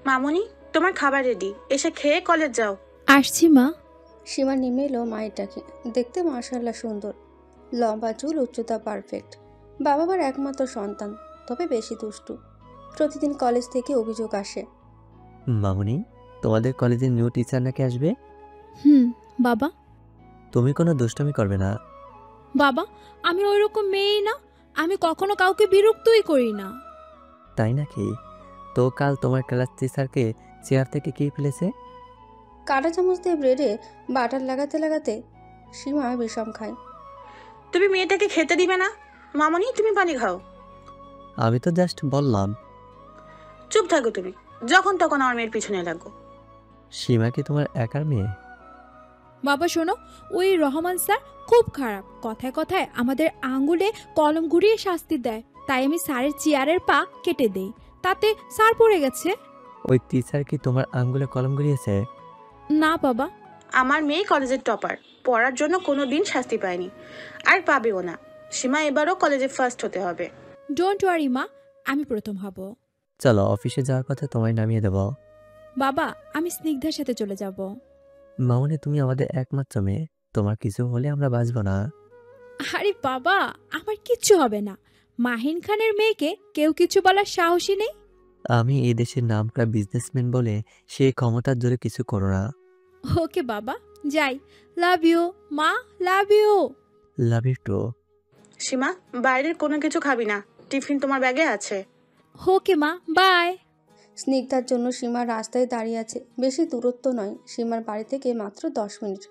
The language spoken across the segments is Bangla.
মামুনি, তোমার খাবার রেডি, এসে খেয়ে কলেজ যাও। আসছি মা। সীমা নেমে এলো মায়ের ডাকে। দেখতে মাশাআল্লাহ সুন্দর, লম্বা চুল, উচ্চতা পারফেক্ট। বাবা মার একমাত্র সন্তান, তবে বেশি দুষ্টু। প্রতিদিন কলেজ থেকে অভিযোগ আসে। মামুনি, তোমাদের কলেজে নিউ টিচার নাকি আসবে? হুম। বাবা। তুমি কোনো দুষ্টুমি করবে না? বাবা, আমি ওইরকম মেয়েই না। আমি কখনো কাউকে বিরক্তই করি না। তাই নাকি? তো কাল তোমার ক্লাস টিচারকে চেয়ার থেকে কে ফেলেছে? কাঁটা চামচ দিয়ে ব্রেডে বাটার লাগাতে লাগাতে সীমা বিষম খায়। তুমি মেয়েটাকে খেতে দিবে না? মামুনি, তুমি পানি খাও। আমি তো জাস্ট বললাম। চুপ থাকো তুমি, যখন তখন আমার মেয়ের পিছনে লাগো। সীমা কি তোমার একার মেয়ে? বাবা শোনো, ওই রহমান স্যার খুব খারাপ। কথায় কথায় আমাদের আঙ্গুলে কলম ঘুরিয়ে শাস্তি দেয়। তাই আমি স্যারের চেয়ারের পা কেটে দেই, তাতে স্যার পড়ে গেছে। ওই টিচার কি তোমার আঙ্গুলে কলম ঘুরিয়েছে? না বাবা। আমার মেয়ে কলেজের টপার, পড়ার জন্য কোনো দিন শাস্তি পায়নি, আর পাবেও না। সীমা এবারও কলেজে ফার্স্ট হতে হবে। ডোন্ট ওয়ারি মা, আমি প্রথম হব। চলো, অফিসে যাওয়ার পথে তোমায় নামিয়ে দেবো। বাবা, আমি স্নিগ্ধার সাথে চলে যাব। মামুনি, তুমি আমাদের একমাত্র মেয়ে, তোমার কিছু হলে আমরা বাঁচবো না। আরে বাবা, আমার কিচ্ছু হবে না। মাহিন খানের মেয়েকে কেউ কিছু বলার সাহসী নেই। আমি এই দেশের নামকরা বিজনেসম্যান বলে সেই ক্ষমতার জোরে কিছু করো না। ওকে বাবা, যাই। লাভ ইউ মা, love you. Love you too. Seema, বাইরের কোনো কিছু খাবি না, টিফিন তোমার ব্যাগে আছে। ওকে মা, বাই। স্নিগ্ধার জন্য সীমা রাস্তায় দাঁড়িয়ে আছে। বেশি দূরত্ব নয়, সীমার বাড়ি থেকে মাত্র 10 মিনিট।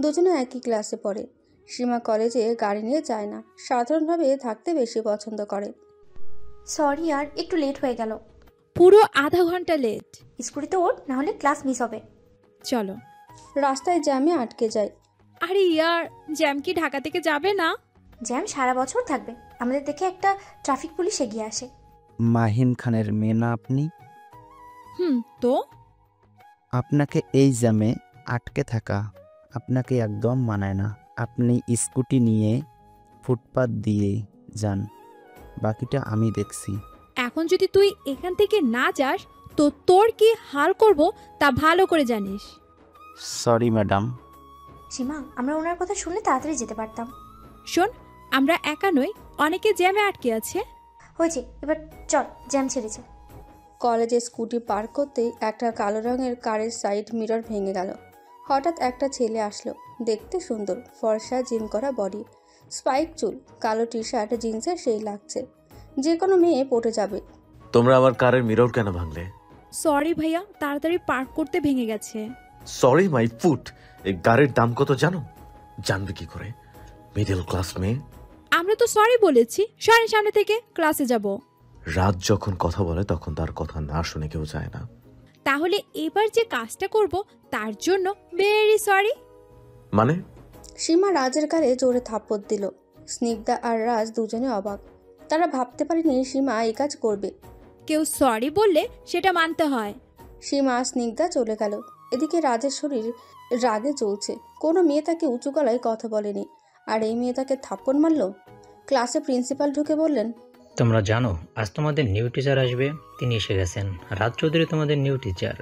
দুজনে একই ক্লাসে পড়ে। সীমা কলেজে গাড়ি নিয়ে যায় না, সাধারণভাবে থাকতে বেশি পছন্দ করে। সরি আর একটু লেট হয়ে গেল। পুরো আধা ঘন্টা লেট। স্কুটিতে ওঠ, নাহলে ক্লাস মিস হবে। চলো। রাস্তায় জ্যামে আটকে যায়। আরে ইয়ার, জ্যাম কি ঢাকা থেকে যাবে না? জ্যাম সারা বছর থাকবে। আমাদের দেখে একটা ট্রাফিক পুলিশ এগিয়ে আসে। মাহিন খানের মেয়ে না আপনি? তো আপনাকে এই জ্যামে আটকে থাকা আপনাকে একদম মানায় না। আপনি স্কুটি নিয়ে ফুটপাত দিয়ে যান, বাকিটা আমি দেখছি। এখন যদি তুই এখান থেকে না যাস তো তোর কি হাল করব তা ভালো করে জানিস। Sorry madam. সীমা, আমরা ওনার কথা শুনলে তাড়াতাড়ি যেতে পারতাম। শোন, আমরা একা নই, অনেকে জ্যামে আটকে আছে। হয়েছে, এবার চল, জ্যাম ছেড়েছে। কলেজে স্কুটি পার্ক করতেই একটা কালো রঙের কারের সাইড মিরর ভেঙে গেল। হঠাৎ একটা ছেলে আসলো। দেখতে সুন্দর, ফর্সা, জিম করা বডি, স্পাইক চুল, কালো টি শার্ট, জিন্সের সেই লাগছে, যে কোনো মেয়ে পটে যাবে। তোমরা আমার কারের মিরর কেন ভাঙলে? সরি ভাইয়া, তাড়াতাড়ি পার্ক করতে ভেঙে গেছে। Sorry my foot. এই গাড়ির দাম কত জানো? জানবে কি করে? মিডল ক্লাস মেয়ে। আমরা তো সরি বলেছি, সরেন সামনে থেকে, ক্লাসে যাব। রাত যখন কথা বলে তখন তার কথা না শুনে কেউ যায় না। তাহলে এবার যে কাজটা করব তার জন্য ভেরি সরি। মানে? সীমা রাজের গালে জোরে থাপ্পড় দিল। স্নিগ্ধা আর রাজ দুজনে অবাক। তারা ভাবতে পারেনি সীমা এই কাজ করবে। কেউ সরি বললে সেটা মানতে হয়। সীমা স্নিগ্ধা চলে গেল। এদিকে রাজের শরীর রাগে চলছে। কোনো মেয়ে তাকে উঁচু গলায় কথা বলেনি, আর এই মেয়ে তাকে থাপ্পড় মারল। ক্লাসে প্রিন্সিপাল ঢুকে বললেন, তোমরা জানো আজ তোমাদের নিউ টিচার আসবে? তিনি এসে গেছেন, রাজ চৌধুরী তোমাদের নিউ টিচার।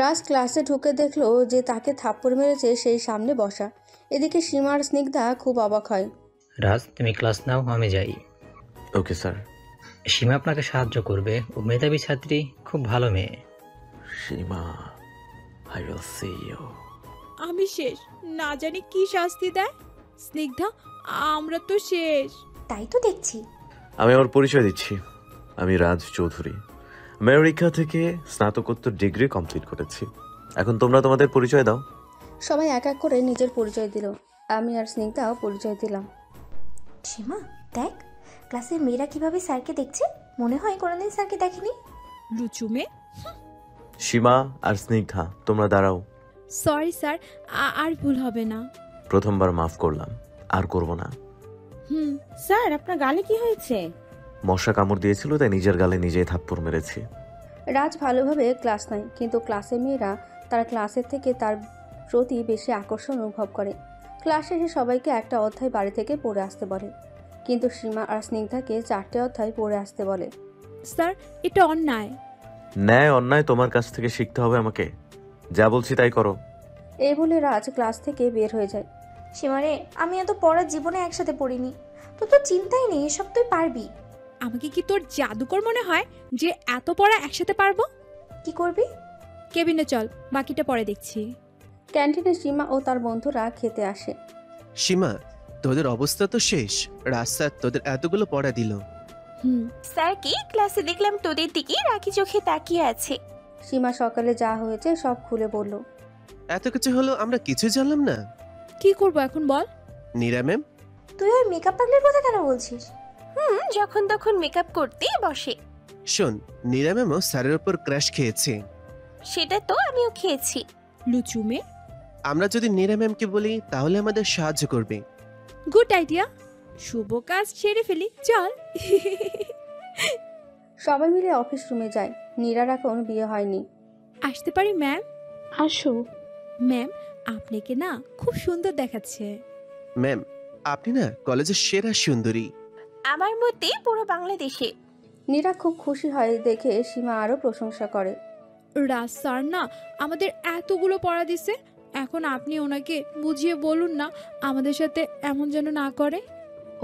রাজ ক্লাসে ঢুকে দেখলো যে তাকে থাপ্পড় মেরেছে সেই সামনে বসা। এদিকে সীমা আর স্নিগ্ধা খুব অবাক হয়। রাজ, তুমি ক্লাস নাও, আমি যাই। Okay sir. সীমা আপনাকে সাহায্য করবে, ও মেধাবী ছাত্রী, খুব ভালো মেয়ে। সীমা, আই উইল সি ইউ। আমি শেষ, না জানি কি শাস্তি দেয়। স্নিগ্ধা, আমরা তো শেষ। তাই তো দেখছি। আমি আমার পরিচয় দিচ্ছি। আমি রাজ চৌধুরী, আমেরিকা থেকে স্নাতকোত্তর ডিগ্রি কমপ্লিট করেছি। এখন তোমরা তোমাদের পরিচয় দাও। সবাই এক এক করে নিজের পরিচয় দিল। আমি আর স্নিগ্ধাও পরিচয় দিলাম। সীমা দেখ, ক্লাসের মেয়েরা কিভাবে স্যারকে দেখছে। মনে হয় কোনোদিন স্যারকে দেখেনি। লুচু মেয়ে। সীমা আর স্নিগ্ধা, তোমরা দাঁড়াও। সরি স্যার, আর ভুল হবে না। প্রথমবার মাফ করলাম, আর করব না। স্যার, আপনার গালে কি হয়েছে? মশা কামড় দিয়েছিল, তাই নিজের গালে নিজেই থাপ্পড় মেরেছি। রাজ ভালোভাবে ক্লাস নেয়, কিন্তু ক্লাসের মেয়েরা তার ক্লাসের থেকে তার প্রতি বেশি আকর্ষণ অনুভব করে। ক্লাস শেষে সবাইকে একটা অধ্যায় বাড়ি থেকে পড়ে আসতে বলে। কিন্তু সীমা আর স্নিগ্ধাকে 4টে অধ্যায় পড়ে আসতে বলে। স্যার এটা অন্যায়। ন্যায় অন্যায় তোমার কাছ থেকে শিখতে হবে আমাকে। যা বলছি তাই করো। এই বলে রাজ ক্লাস থেকে বের হয়ে যায়। সীমারে, আমি এত পড়া জীবনে একসাথে পড়িনি। তো চিন্তাই নেই, এসব তুই পারবি। আমাকে কি তোর জাদুকর মনে হয় যে এত পড়া একসাথে পারবো? কি করবি? কেবিনে চল, বাকিটা পরে দেখছি। ক্যান্টিনে সীমা ও তার বন্ধুরা খেতে আসে। সীমা, তোদের অবস্থা তো শেষ। রাস্তা তোদের এতগুলো পড়া দিল। স্যার কি ক্লাসে দেখলাম তোদের দিকে রাখি চোখে তাকিয়ে আছে। সীমা সকালে যা হয়েছে সব খুলে বলল। এত কিছু হলো, আমরা কিছু জানলাম না। কি করব এখন বল? নীরা ম্যাম, তুই ওই মেকআপ পাগলের কথা কেন বলছিস? যখন তখন মেকআপ করতে বসে। শোন, নীরা ম্যামও স্যারের ওপর ক্র্যাশ খেয়েছে। সেটা তো আমিও খেয়েছি। লুচুমে, আমরা যদি নীরা ম্যামকে বলি তাহলে আমাদের সাহায্য করবে। Good idea. শুভ কাজ ছেড়ে ফেলি, চল। সবাই মিলে অফিস রুমে যায়। নীরার এখন বিয়ে হয়নি। আসতে পারি ম্যাম? আসো। ম্যাম, আপনাকে না খুব সুন্দর দেখাচ্ছে। ম্যাম, আপনি না কলেজের সেরা সুন্দরী। আমার মতে পুরো বাংলাদেশে। নীরা খুব খুশি হয় দেখে সীমা আরো প্রশংসা করে। রাজ স্যার না আমাদের এতগুলো পড়া দিছে, এখন আপনি ওনাকে বুঝিয়ে বলুন না আমাদের সাথে এমন যেন না করে।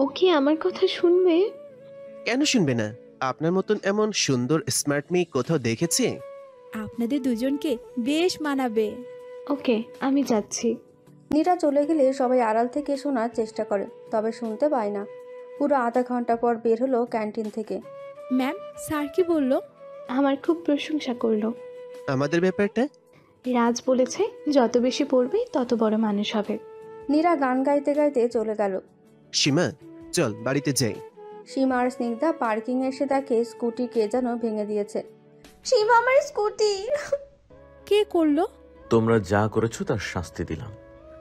ও কি আমার কথা শুনবে? কেন শুনবে না? আপনার মতন এমন সুন্দর স্মার্ট মেয়ে কোথাও দেখেছে? আপনাদের দুজনকে বেশ মানাবে। ওকে, আমি যাচ্ছি। নীরা চলে গেলে সবাই আড়াল থেকে শোনার চেষ্টা করে, তবে শুনতে পায় না। পুরো আধা ঘন্টা পর বের হলো ক্যান্টিন থেকে। ম্যাম, স্যার কি বলল? আমার খুব প্রশংসা করলো। আমাদের ব্যাপারটা? রাজ বলেছে যত বেশি পড়বে তত বড় মানুষ হবে। নীরা গান গাইতে গাইতে চলে গেল। সীমা, চল বাড়িতে যাই। সীমা আর স্নিগ্ধা পার্কিং এসে দেখে স্কুটি কে যেন ভেঙে দিয়েছে। সীমা, আমার স্কুটি। কে করলো? তোমরা যা করেছো তার শাস্তি দিলাম।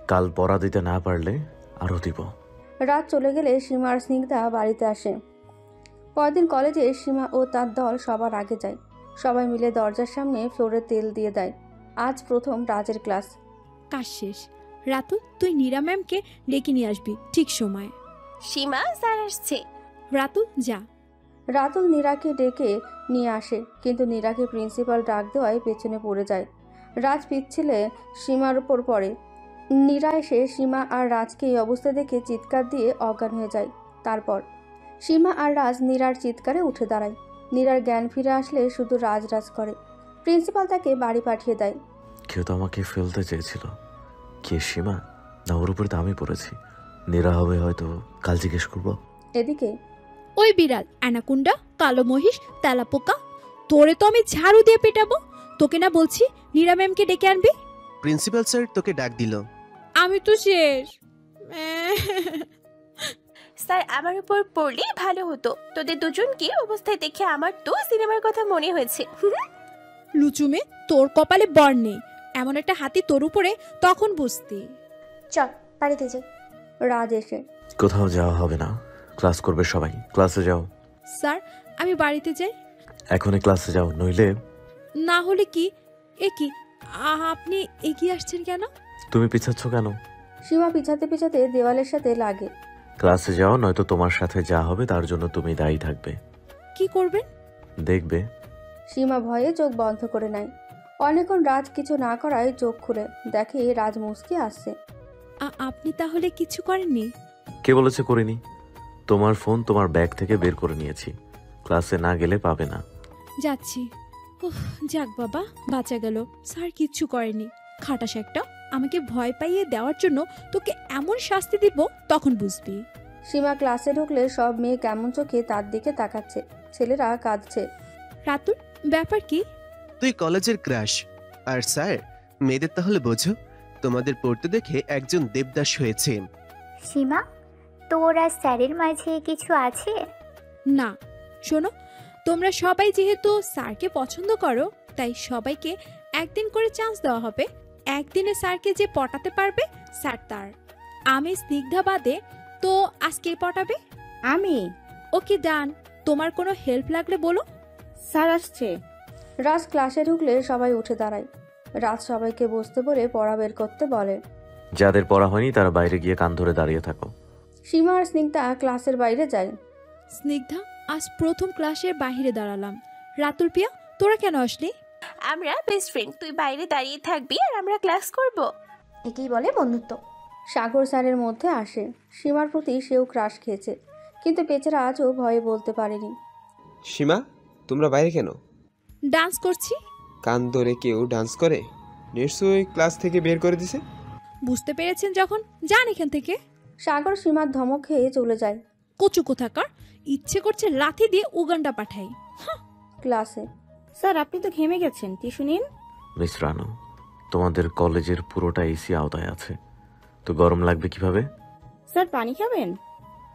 কাল পড়া দিতে না পারলে আরো দিব। রাত চলে গেলে সীমা আর স্নিগ্ধা বাড়িতে আসে। পরদিন কলেজে সীমা ও তার দল সবার আগে যায়। সবাই মিলে দরজার সামনে ফ্লোরে তেল দিয়ে দেয়। আজ প্রথম রাজের ক্লাস। কাজ শেষ। রাতুল, তুই নীরা ম্যামকে ডেকে নিয়ে আসবি ঠিক সময়। সীমা, স্যার আসছে। রাতুল যা। রাতুল নীরাকে ডেকে নিয়ে আসে, কিন্তু নীরাকে প্রিন্সিপাল ডাক দেওয়ায় পেছনে পড়ে যায়। রাজ পিছলে সীমার উপর পড়ে। নীরা এসে সীমা আর রাজকে এই অবস্থা দেখে চিৎকার দিয়ে অজ্ঞান হয়ে যায়। তারপর সীমা আর রাজ নীরার চিৎকারে উঠে দাঁড়ায়। নীরার জ্ঞান ফিরে আসলে শুধু রাজ রাজ করে। প্রিন্সিপাল তাকে বাড়ি পাঠিয়ে দেয়। কেউ তো আমাকে ফেলতে চেয়েছিল। কে, সীমা? না ওর উপরে তো আমি পড়েছি। নীরা হবে হয়তো, কাল জিজ্ঞেস করবো। এদিকে ওই বিড়াল, অ্যানাকুন্ডা, কালো মহিষ, তেলাপোকা, তোরে তো আমি ঝাড়ু দিয়ে পেটাবো। তোকে না বলছি নীরা ম্যামকে ডেকে আনবি? প্রিন্সিপাল স্যার তোকে ডাক দিল। আমি তো শেষ। স্যার আমার উপর পড়লে ভালো হতো। তোদের দুজনকে অবস্থায় দেখে আমার তো সিনেমার কথা মনে হয়েছে। লুচুমে, তোর কপালে বর নেই। এমন একটা হাতি তোর উপরে তখন বুঝতি। চল বাড়িতে যাই। রাজ এসে কোথাও যাওয়া হবে না, ক্লাস করবে সবাই। ক্লাসে যাও। স্যার, আমি বাড়িতে যাই। এখনই ক্লাসে যাও, নইলে। না হলে কি? এ কি, আপনি এগিয়ে আসছেন কেন? তুমি পিছাচ্ছ কেন? সীমা পিছাতে পিছাতে দেওয়ালের সাথে লাগে। ক্লাসে যাও, নয়তো তোমার সাথে যা হবে তার জন্য তুমি দায়ী থাকবে। কি করবেন? দেখবে। সীমা ভয়ে চোখ বন্ধ করে নেয়। অনেকক্ষণ রাজ কিছু না করায় চোখ খুলে দেখে রাজ মুচকি আসছে। আপনি তাহলে কিছু করেননি? কে বলেছে করিনি? তোমার ফোন তোমার ব্যাগ থেকে বের করে নিয়েছি। ক্লাসে না গেলে পাবে না। যাচ্ছি। উফ, যাক বাবা, বাঁচা গেল। স্যার কিচ্ছু করেনি। খাটাস একটা, আমাকে ভয় পাইয়ে দেওয়ার জন্য তোকে এমন শাস্তি দিব তখন বুঝবি। সীমা ক্লাসে ঢুকলে সব মেয়ে কেমন চোখে তার দিকে তাকাচ্ছে। ছেলেরা কাঁদছে। রাতুল, ব্যাপার কি? তুই কলেজের ক্রাশ। আর স্যার, মেয়েদের তাহলে বোঝো, তোমাদের পড়তে দেখে একজন দেবদাস হয়েছে। সীমা, তোর আর স্যারের মাঝে কিছু আছে? না, শোনো, তোমরা সবাই যেহেতু স্যারকে পছন্দ করো, তাই সবাইকে একদিন করে চান্স দেওয়া হবে। একদিনে স্যারকে যে পটাতে পারবে স্যার তার। আমি স্নিগ্ধা বাদে তো আজকে পটাবে। আমি। ওকে ডান। তোমার কোনো হেল্প লাগলে বলো। স্যার আসছে। রাজ ক্লাসে ঢুকলে সবাই উঠে দাঁড়ায়। রাজ সবাইকে বসতে বলে পড়া বের করতে বলে। যাদের পড়া হয়নি তারা বাইরে গিয়ে কান ধরে দাঁড়িয়ে থাকো। সীমা আর স্নিগ্ধা ক্লাসের বাইরে যায়। স্নিগ্ধা, আজ প্রথম ক্লাসের বাইরে দাঁড়ালাম। রাতুল পিয়া, তোরা কেন আসলি? আমরা বেস্ট ফ্রেন্ড, তুই বাইরে দাঁড়িয়ে থাকবি আর আমরা ক্লাস করব। একেই বলে বন্ধুত্ব। সাগর স্যারের মধ্যে আসে। সীমার প্রতি সেও ক্রাশ খেয়েছে, কিন্তু বেচারা আজও ভয়ে বলতে পারেনি। সীমা, তোমরা বাইরে কেন? ডান্স করছি। কান ধরে কেউ ডান্স করে? নিশ্চয়ই ক্লাস থেকে বের করে দিছে। বুঝতে পেরেছেন যখন, যান এখান থেকে। সাগর সীমার ধমক খেয়ে চলে যায়। কচু কোথাকার, ইচ্ছে করছে লাথি দিয়ে উগান্ডা পাঠাই। ক্লাসে স্যার, আপনি তো ঘেমে গেছেন, টিস্যু নিন। মিস রানু, তোমাদের কলেজের পুরোটা এসি আওতায় আছে, তো গরম লাগবে কিভাবে? স্যার, পানি খাবেন?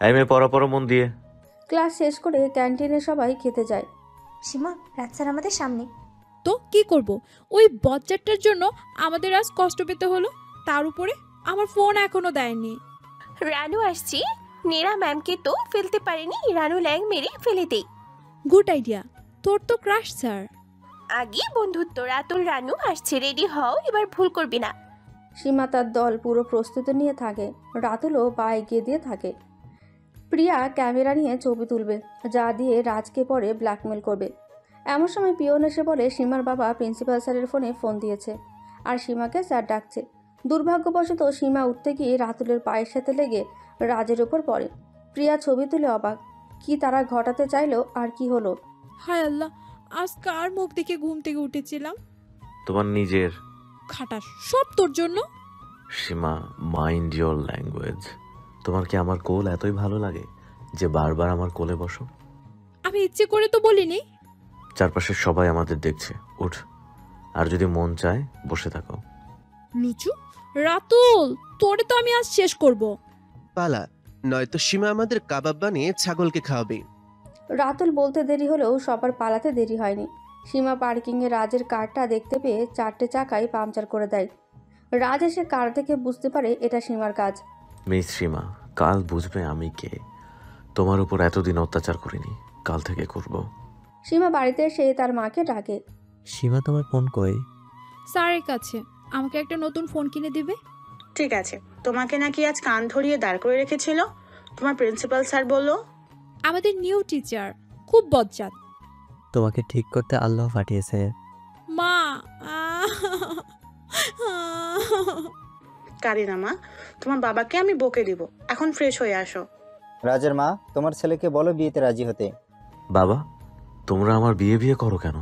এই মেয়ে, পড়া মন দিয়ে। ক্লাস শেষ করে ক্যান্টিনে সবাই খেতে যায়। সীমা, রাত স্যার আমাদের সামনে। তো কি করব, ওই বজ্জারটার জন্য আমাদের আজ কষ্ট পেতে হলো। তার উপরে আমার ফোন এখনো দেয়নি। রানু আসছি, নীরা ম্যামকে তো ফেলতে পারেনি, রানু ল্যাং মেরে ফেলে দেই। গুড আইডিয়া, তোর তো ক্রাশ স্যার। আগে বন্ধুত্ব। রাতুল রানু আসছে, রেডি হও, এবার ভুল করবি না। সীমা তার দল পুরো প্রস্তুতি নিয়ে থাকে। রাতুলও পা এগিয়ে দিয়ে থাকে। প্রিয়া ক্যামেরা নিয়ে ছবি তুলবে, যা দিয়ে রাজকে পরে ব্ল্যাকমেল করবে। এমন সময় পিয়ন এসে বলে সীমার বাবা প্রিন্সিপাল স্যারের ফোনে ফোন দিয়েছে আর সীমাকে স্যার ডাকছে। দুর্ভাগ্যবশত সীমা উঠতে গিয়ে রাতুলের পায়ের সাথে লেগে রাজের ওপর পড়ে। প্রিয়া ছবি তুলে অবাক, কি তারা ঘটাতে চাইলো আর কি হলো। হায় আল্লাহ, আজ কার মুখ দেখে ঘুম থেকে উঠেছিলাম? তোমার নিজের। খাটাস, সব তোর জন্য। সীমা, মাইন্ড ইয়োর ল্যাঙ্গুয়েজ। তোমার কি আমার কোল এতই ভালো লাগে যে বারবার আমার কোলে বসো? আমি ইচ্ছে করে তো বলিনি। চারপাশে সবাই আমাদের দেখছে, উঠ। আর যদি মন চায় বসে থাকো। লুচু, রাতুল, তোরে তো আমি আজ শেষ করব। পালা, নয়তো সীমা আমাদের কাবাব বানিয়ে ছাগলকে খাওয়াবে। রাতুল বলতে দেরি হলেও সবার পালাতে দেরি হয়নি। সীমা পার্কিংয়ে রাজের কারটা দেখতে পেয়ে 4টে চাকাই পাংচার করে দেয়। রাজ এসে কার থেকে বুঝতে পারে এটা সীমার কাজ। মিস সীমা, কাল বুঝবে আমি কে। তোমার উপর এতদিন অত্যাচার করিনি, কাল থেকে করব। সীমা বাড়িতে এসে তার মাকে ডাকে। সীমা, তোমার ফোন কই? স্যারের কাছে। আমাকে একটা নতুন ফোন কিনে দিবে? ঠিক আছে, তোমাকে নাকি আজ কান ধরিয়ে দাঁড় করে রেখেছিল, তোমার প্রিন্সিপাল স্যার বললো। আমাদের নিউ টিচার খুব বজ্জাত। তোমাকে ঠিক করতে আল্লাহ পাঠিয়েছে। মা, কারিনা মা, তোমার বাবাকে আমি বকে দিব, এখন ফ্রেশ হয়ে আসো। রাজের মা, তোমার ছেলেকে বলো বিয়েতে রাজি হতে। বাবা, তোমরা আমার বিয়ে করো কেন?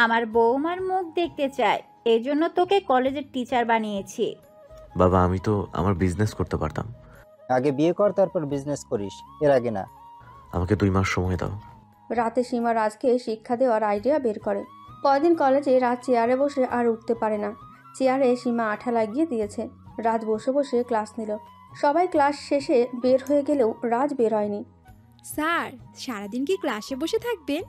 আমার বৌমার মুখ দেখতে চাই, এজন্য তোকে কলেজের টিচার বানিয়েছি। বাবা, আমি তো আমার বিজনেস করতে পারতাম। আগে বিয়ে কর, তারপর বিজনেস করিস, এর আগে না। আমাকে 2 মাস সময় দাও। রাতে সীমা রাজকে শিক্ষা দেওয়ার আইডিয়া বের করে। কয়দিন কলেজে রাজ চেয়ারে বসে আর উঠতে পারে না। চেয়ারে সীমা আঠা লাগিয়ে দিয়েছে। রাজ বসে বসে ক্লাস নিল। সবাই ক্লাস শেষে বের হয়ে গেলেও রাজ বের হয়নি। স্যার, সারাদিন কি ক্লাসে বসে থাকবেন?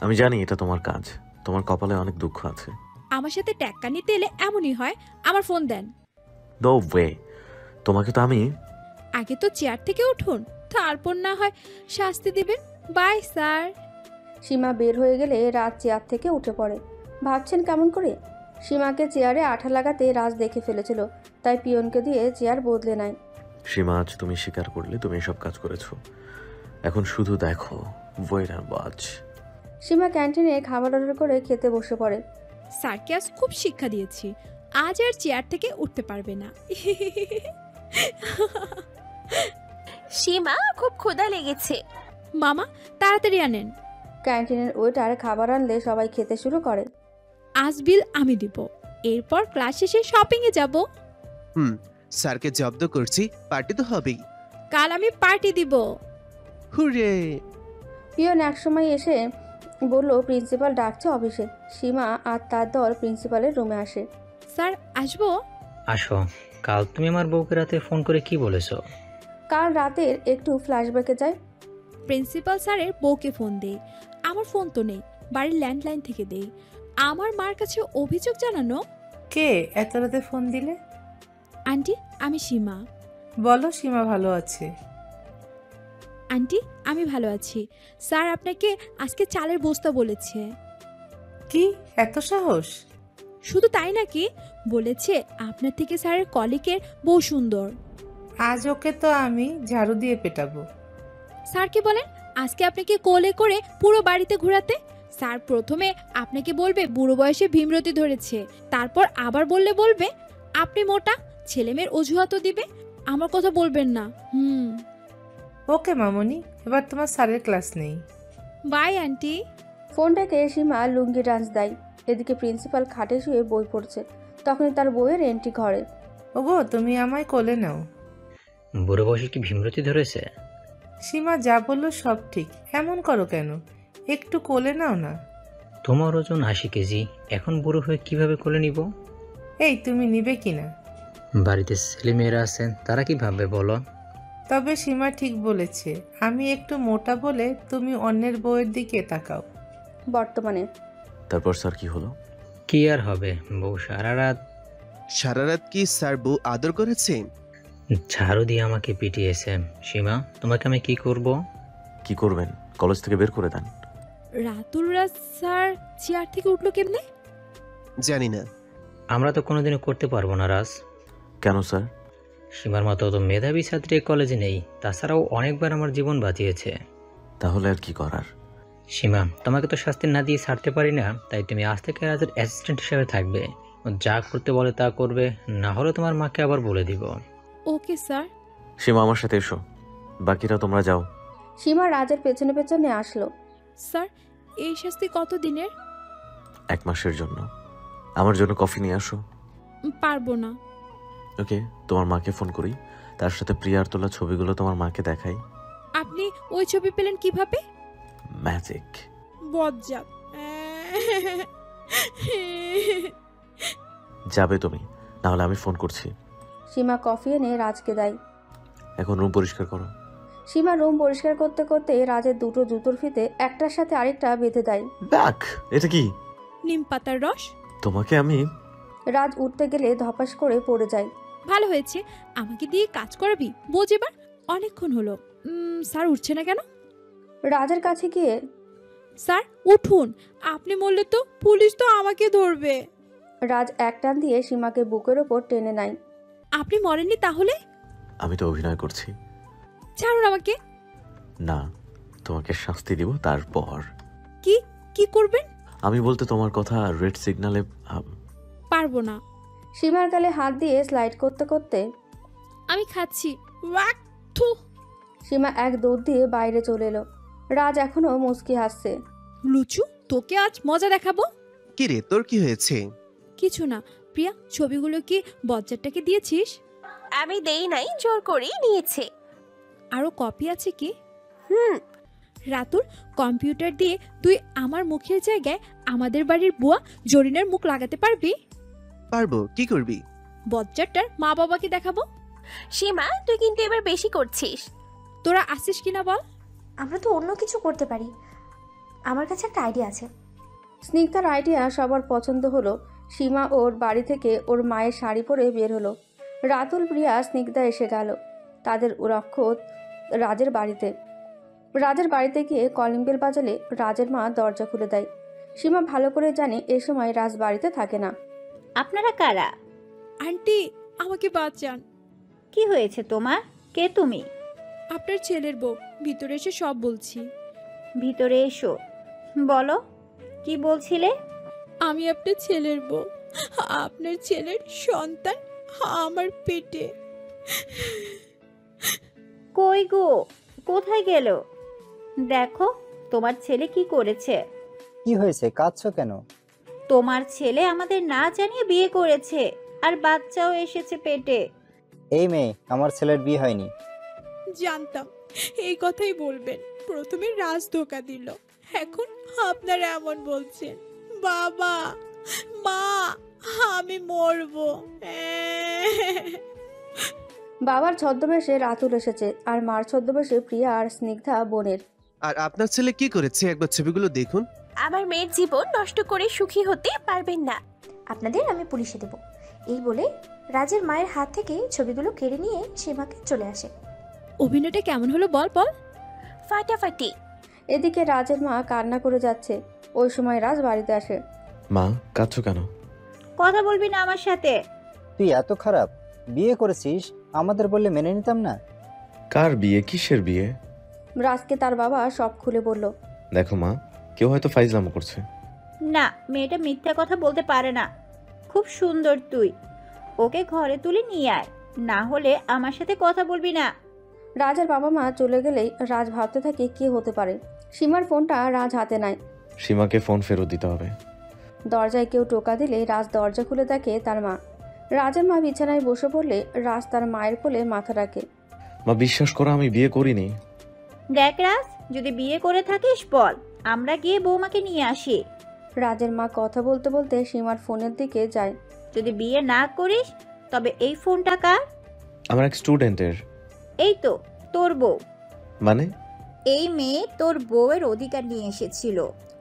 আমি জানি এটা তোমার কাজ, তোমার কপালে অনেক দুঃখ আছে। আমার সাথে ট্যাক্কা নিতে এলে এমনই হয়। আমার ফোন দেন। নো ওয়ে, তোমাকে তো আমি। আগে তো চেয়ার থেকে উঠুন, তারপর না হয় শাস্তি দিবেন। By sir. সীমা বের হয়ে গেলে রাজ চেয়ার থেকে উঠে পড়ে। ভাবছেন কেমন করে? সীমাকে চেয়ারে আঠা লাগাতে রাজ দেখে ফেলেছিল, তাই পিয়নকে দিয়ে চেয়ার বদলে নেয়। সীমা, আজ তুমি স্বীকার করলে তুমি এসব কাজ করেছো। এখন শুধু দেখো ওয়েট আর ওয়াচ। সীমা ক্যান্টিনে খাবার অর্ডার করে খেতে বসে পড়ে। স্যারকে আজ খুব শিক্ষা দিয়েছি, আজ আর চেয়ার থেকে উঠতে পারবে না। সীমা, খুব ক্ষুধা লেগেছে। মামা, তাড়াতাড়ি আনেন। ক্যান্টিনের ওয়েটার খাবার আনলে সবাই খেতে শুরু করে। আজ বিল আমি দিব, এরপর ক্লাস শেষে শপিং এ যাব। স্যারকে জব্দ করছি, পার্টি তো হবেই। কাল আমি পার্টি দিব। হুরে! পিয়ন একসময় এসে বলল প্রিন্সিপাল ডাকছে অফিসে। সীমা আর তার দল প্রিন্সিপালের রুমে আসে। স্যার, আসবো? আসো। কাল তুমি আমার বউকে রাতে ফোন করে কি বলেছো? কাল রাতের একটু ফ্ল্যাশব্যাকে যায়। প্রিন্সিপাল স্যারের বউকে ফোন দেই। আমার ফোন তো নেই, বাড়ির ল্যান্ডলাইন থেকে দেই। আমার মার কাছে অভিযোগ জানানো। কে এত রাতে ফোন দিলে? আন্টি, আমি সীমা। বলো, সীমা ভালো আছে? আন্টি, আমি ভালো আছি। স্যার আপনাকে আজকে চালের বস্তা বলেছে। কি এত সাহস? শুধু তাই নাকি, বলেছে আপনার থেকে স্যারের কলিগের বউ সুন্দর। আজ ওকে তো আমি ঝাড়ু দিয়ে পেটাবো। স্যারকে বলেন আজকে আপনাকে কোলে করে পুরো বাড়িতে ঘোরাতে। স্যার প্রথমে আপনাকে বলবে বুড়ো বয়সে ভীমরতি ধরেছে, তারপর আবার বলবে আপনি মোটা, ছেলেমেয়ের অজুহাতও দিবে। আমার কথা বলবেন না। ওকে মামনি, এবার তোমার স্যারের ক্লাস নেই। By aunty. ফোনটাকে সীমা লুঙ্গি ডান্স দেয়। এদিকে প্রিন্সিপাল খাটে শুয়ে বই পড়ছে। তখনই তার বইয়ের এন্ট্রি ঘরে। ওগো, তুমি আমায় কোলে নাও। বুড়ো বয়সে কি ভীমরতি ধরেছে? সীমা যা বললো সব ঠিক, এমন করো কেন? একটু কোলে নাও না। তোমার ওজন 80 কেজি, এখন বুড়ো হয়ে কিভাবে কোলে নিব? এই, তুমি নিবে কিনা? বাড়িতে ছেলেমেয়েরা আছেন, তারা কি ভাববে বলো? তবে সীমা ঠিক বলেছে, আমি একটু মোটা বলে তুমি অন্যের বউয়ের দিকে তাকাও। বর্তমানে তারপর স্যার কি হলো? কি আর হবে, বউ সারা রাত কি স্যার বউ আদর করেছে? ঝাড়ু দিয়ে আমাকে পিটিয়েছে। সীমা, তোমাকে আমি কি করব? কি করবেন? কলেজ থেকে বের করে দেন। রাতুল রাজ স্যার চেয়ার থেকে উঠলো কেমনে? জানি না। আমরা তো কোনোদিনও করতে পারবো না রাজ। কেন স্যার? সীমার মতো তো মেধাবী ছাত্রী কলেজে নেই, তাছাড়াও অনেকবার আমার জীবন বাঁচিয়েছে। তাহলে আর কি করার? সীমা, তোমাকে তো শাস্তি না দিয়ে ছাড়তে পারি না, তাই তুমি আজ থেকে রাজের অ্যাসিস্ট্যান্ট হিসেবে থাকবে। ও যা করতে বলে তা করবে, না হলে তোমার মাকে আবার বলে দিব। Okay sir. সীমা আমার সাথে এসো, বাকিরা তোমরা যাও। সীমা রাজের পেছনে পেছনে আসলো। স্যার, এই শাস্তি কত দিনের? 1 মাসের জন্য। আমার জন্য কফি নিয়ে আসো। পারবো না। ওকে, তোমার মাকে ফোন করি, তার সাথে প্রিয়ার তোলা ছবিগুলো তোমার মাকে দেখাই। আপনি ওই ছবি পেলেন কিভাবে? ম্যাজিক। বজ্জাত। যাবে তুমি, না হলে আমি ফোন করছি। সীমা কফি এনে রাজকে দেয়। এখন রুম পরিষ্কার করো। সীমা রুম পরিষ্কার করতে করতে রাজের দুটো জুতোর ফিতে একটার সাথে আরেকটা বেঁধে দেয়। দেখ, এটা কি? নিম পাতার রস। তোমাকে আমি। রাজ উঠতে গেলে ধপাস করে পড়ে যায়। ভালো হয়েছে, আমাকে দিয়ে কাজ করাবি বোঝ। এবার অনেকক্ষণ হলো, স্যার উঠছে না কেন? রাজের কাছে গিয়ে, স্যার উঠুন, আপনি বললে তো পুলিশ তো আমাকে ধরবে। রাজ এক টান দিয়ে সীমাকে বুকের ওপর টেনে নেয়। আপনি মরেননি তাহলে? আমি তো অভিনয় করছি। ছাড়ুন আমাকে। না, তোমাকে শাস্তি দিব। তারপর কি কি করবেন? আমি বলতে তোমার কথা রেড সিগন্যালে। পারবো না। সীমার গালে হাত দিয়ে স্লাইড করতে করতে, আমি খাচ্ছি। সীমা এক দৌড় দিয়ে বাইরে চলে এলো। রাজ এখনো মুচকি হাসছে। লুচু, তোকে আজ মজা দেখাবো। কি রে, তোর কি হয়েছে? কিছু না। প্রিয়া, ছবিগুলো কি বজ্জারটাকে দিয়েছিস? আমি দেই নাই, জোর করে নিয়েছে। আরো কপি আছে কি? রাতুল, কম্পিউটার দিয়ে তুই আমার মুখের জায়গায় আমাদের বাড়ির বুয়া জরিনার মুখ লাগাতে পারবি? পারবো। কি করবি? বজ্জারটার মা বাবাকে দেখাবো। সীমা, তুই কিন্তু এবার বেশি করছিস। তোরা আসিস কিনা বল। আমরা তো অন্য কিছু করতে পারি, আমার কাছে একটা আইডিয়া আছে। স্নিগ্ধার আইডিয়া সবার পছন্দ হলো। সীমা ওর বাড়ি থেকে ওর মায়ের শাড়ি পরে বের হলো। রাতুল, প্রিয়া, স্নিগ্ধা এসে গেল তাদের রক্ষত রাজের বাড়িতে। রাজের বাড়িতে গিয়ে কলিং বেল বাজালে রাজের মা দরজা খুলে দেয়। সীমা ভালো করে জানে এ সময় রাজ বাড়িতে থাকে না। আপনারা কারা? আন্টি, আমাকে বাঁচান। কি হয়েছে তোমার? কে তুমি? আপনার ছেলের বউ, ভিতরে এসে সব বলছি। ভিতরে এসো, বলো কি বলছিলে? আমি আপনার ছেলের বউ, আপনার ছেলের সন্তান আমার পেটে। কই গো, কোথায় গেল? দেখো তোমার ছেলে কি করেছে। কি হয়েছে, কাঁদছো কেন? তোমার ছেলে আমাদের না জানিয়ে বিয়ে করেছে, আর বাচ্চাও এসেছে পেটে। এই মেয়ে, আমার ছেলের বিয়ে হয়নি। জানতাম এই কথাই বলবেন। প্রথমে রাজ ধোকা দিল, এখন আপনারা এমন বলছেন। বাবা, মা, আমি মরবো। বাবার ছদ্মবেশে রাতুল এসেছে, আর মার ছদ্মবেশে প্রিয়া আর স্নিগ্ধা বোনের। আর আপনার ছেলে কি করেছে একবার ছবিগুলো দেখুন। আমার মেয়ের জীবন নষ্ট করে সুখী হতে পারবেন না। আপনাদের আমি পুলিশে দেব। এই বলে রাজের মায়ের হাত থেকে ছবিগুলো কেড়ে নিয়ে সীমাকে চলে আসে। অভিনয়টা কেমন হলো বল বল। ফাটাফাটি। এদিকে রাজের মা কান্না করে যাচ্ছে। ওই সময় রাজ বাড়িতে আসে। মা, কাঁদছো কেন? কথা বলবি না আমার সাথে? তুই এত খারাপ? বিয়ে করেছিস আমাদের বললে মেনে নিতাম না। কার বিয়ে? কিসের বিয়ে? রাজকে তার বাবা সব খুলে বলল। দেখো মা, কেউ হয়তো ফাইজলামো করছে। না, মেয়েটা মিথ্যা কথা বলতে পারে না। খুব সুন্দর তুই, ওকে ঘরে তুলে নিয়ে আয়, না হলে আমার সাথে কথা বলবি না। রাজের বাবা মা চলে গেলেই রাজ ভাবতে থাকে কি হতে পারে। সীমার ফোনটা রাজ হাতে নেয়। সীমাকে ফোন ফেরত দিতে হবে। দরজায় কেউ টোকা দিলে রাজ দরজা খুলে দেখে তার মা। রাজের মা বিছানায় বসে পড়লে রাজ তার মায়ের কোলে মাথা রাখে। মা, বিশ্বাস করো আমি বিয়ে করিনি। দেখ রাজ, যদি বিয়ে করে থাকিস বল, আমরা গিয়ে বৌমাকে নিয়ে আসি। রাজের মা কথা বলতে বলতে সীমার ফোনের দিকে যায়। যদি বিয়ে না করিস তবে এই ফোনটা কার? আমার এক স্টুডেন্টের। এই তো তোর বউ। মানে? এই মেয়ে তোর বউয়ের অধিকার নিয়ে এসেছিল,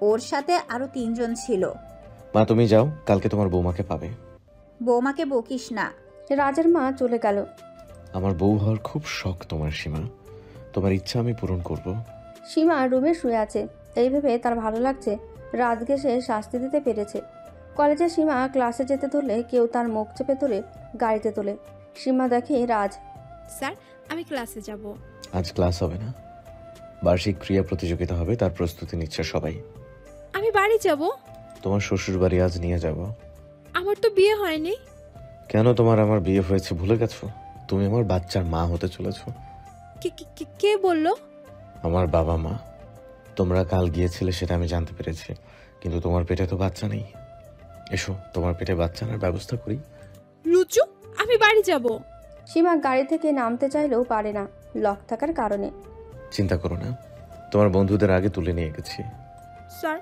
ওর সাথে আরো 3 জন ছিল। মা তুমি যাও, কালকে তোমার বৌমাকে পাবে। বৌমাকে বকিস না। রাজের মা চলে গেল। আমার বউ হওয়ার খুব শখ তোমার সীমা, তোমার ইচ্ছা আমি পূরণ করব। সীমা রুমে শুয়ে আছে। এই ভেবে তার ভালো লাগছে রাজকে সে শাস্তি দিতে পেরেছে। কলেজে সীমা ক্লাসে যেতে ধরলে কেউ তার মুখ চেপে ধরে গাড়িতে তোলে। সীমা দেখে রাজ। স্যার, আমি ক্লাসে যাব। আজ ক্লাস হবে না, বার্ষিক ক্রিয়া প্রতিযোগিতা হবে, তার প্রস্তুতি নিচ্ছে সবাই। আমি বাড়ি যাব। তোমার শ্বশুর বাড়ি আজ নিয়ে যাব। আমার তো বিয়ে হয়নি। কেন, তোমার আমার বিয়ে হয়েছে ভুলে গেছো? তুমি আমার বাচ্চার মা হতে চলেছো। কে বলল? আমার বাবা মা। তোমরা কাল গিয়েছিলে সেটা আমি জানতে পেরেছি, কিন্তু তোমার পেটে তো বাচ্চা নেই। এসো, তোমার পেটে বাচ্চা আনার ব্যবস্থা করি। লুচু, আমি বাড়ি যাব। সীমা গাড়ি থেকে নামতে চাইলেও পারে না, লক থাকার কারণে। চিন্তা করো না, তোমার বন্ধুদের আগে তুলে নিয়ে গেছি। স্যার,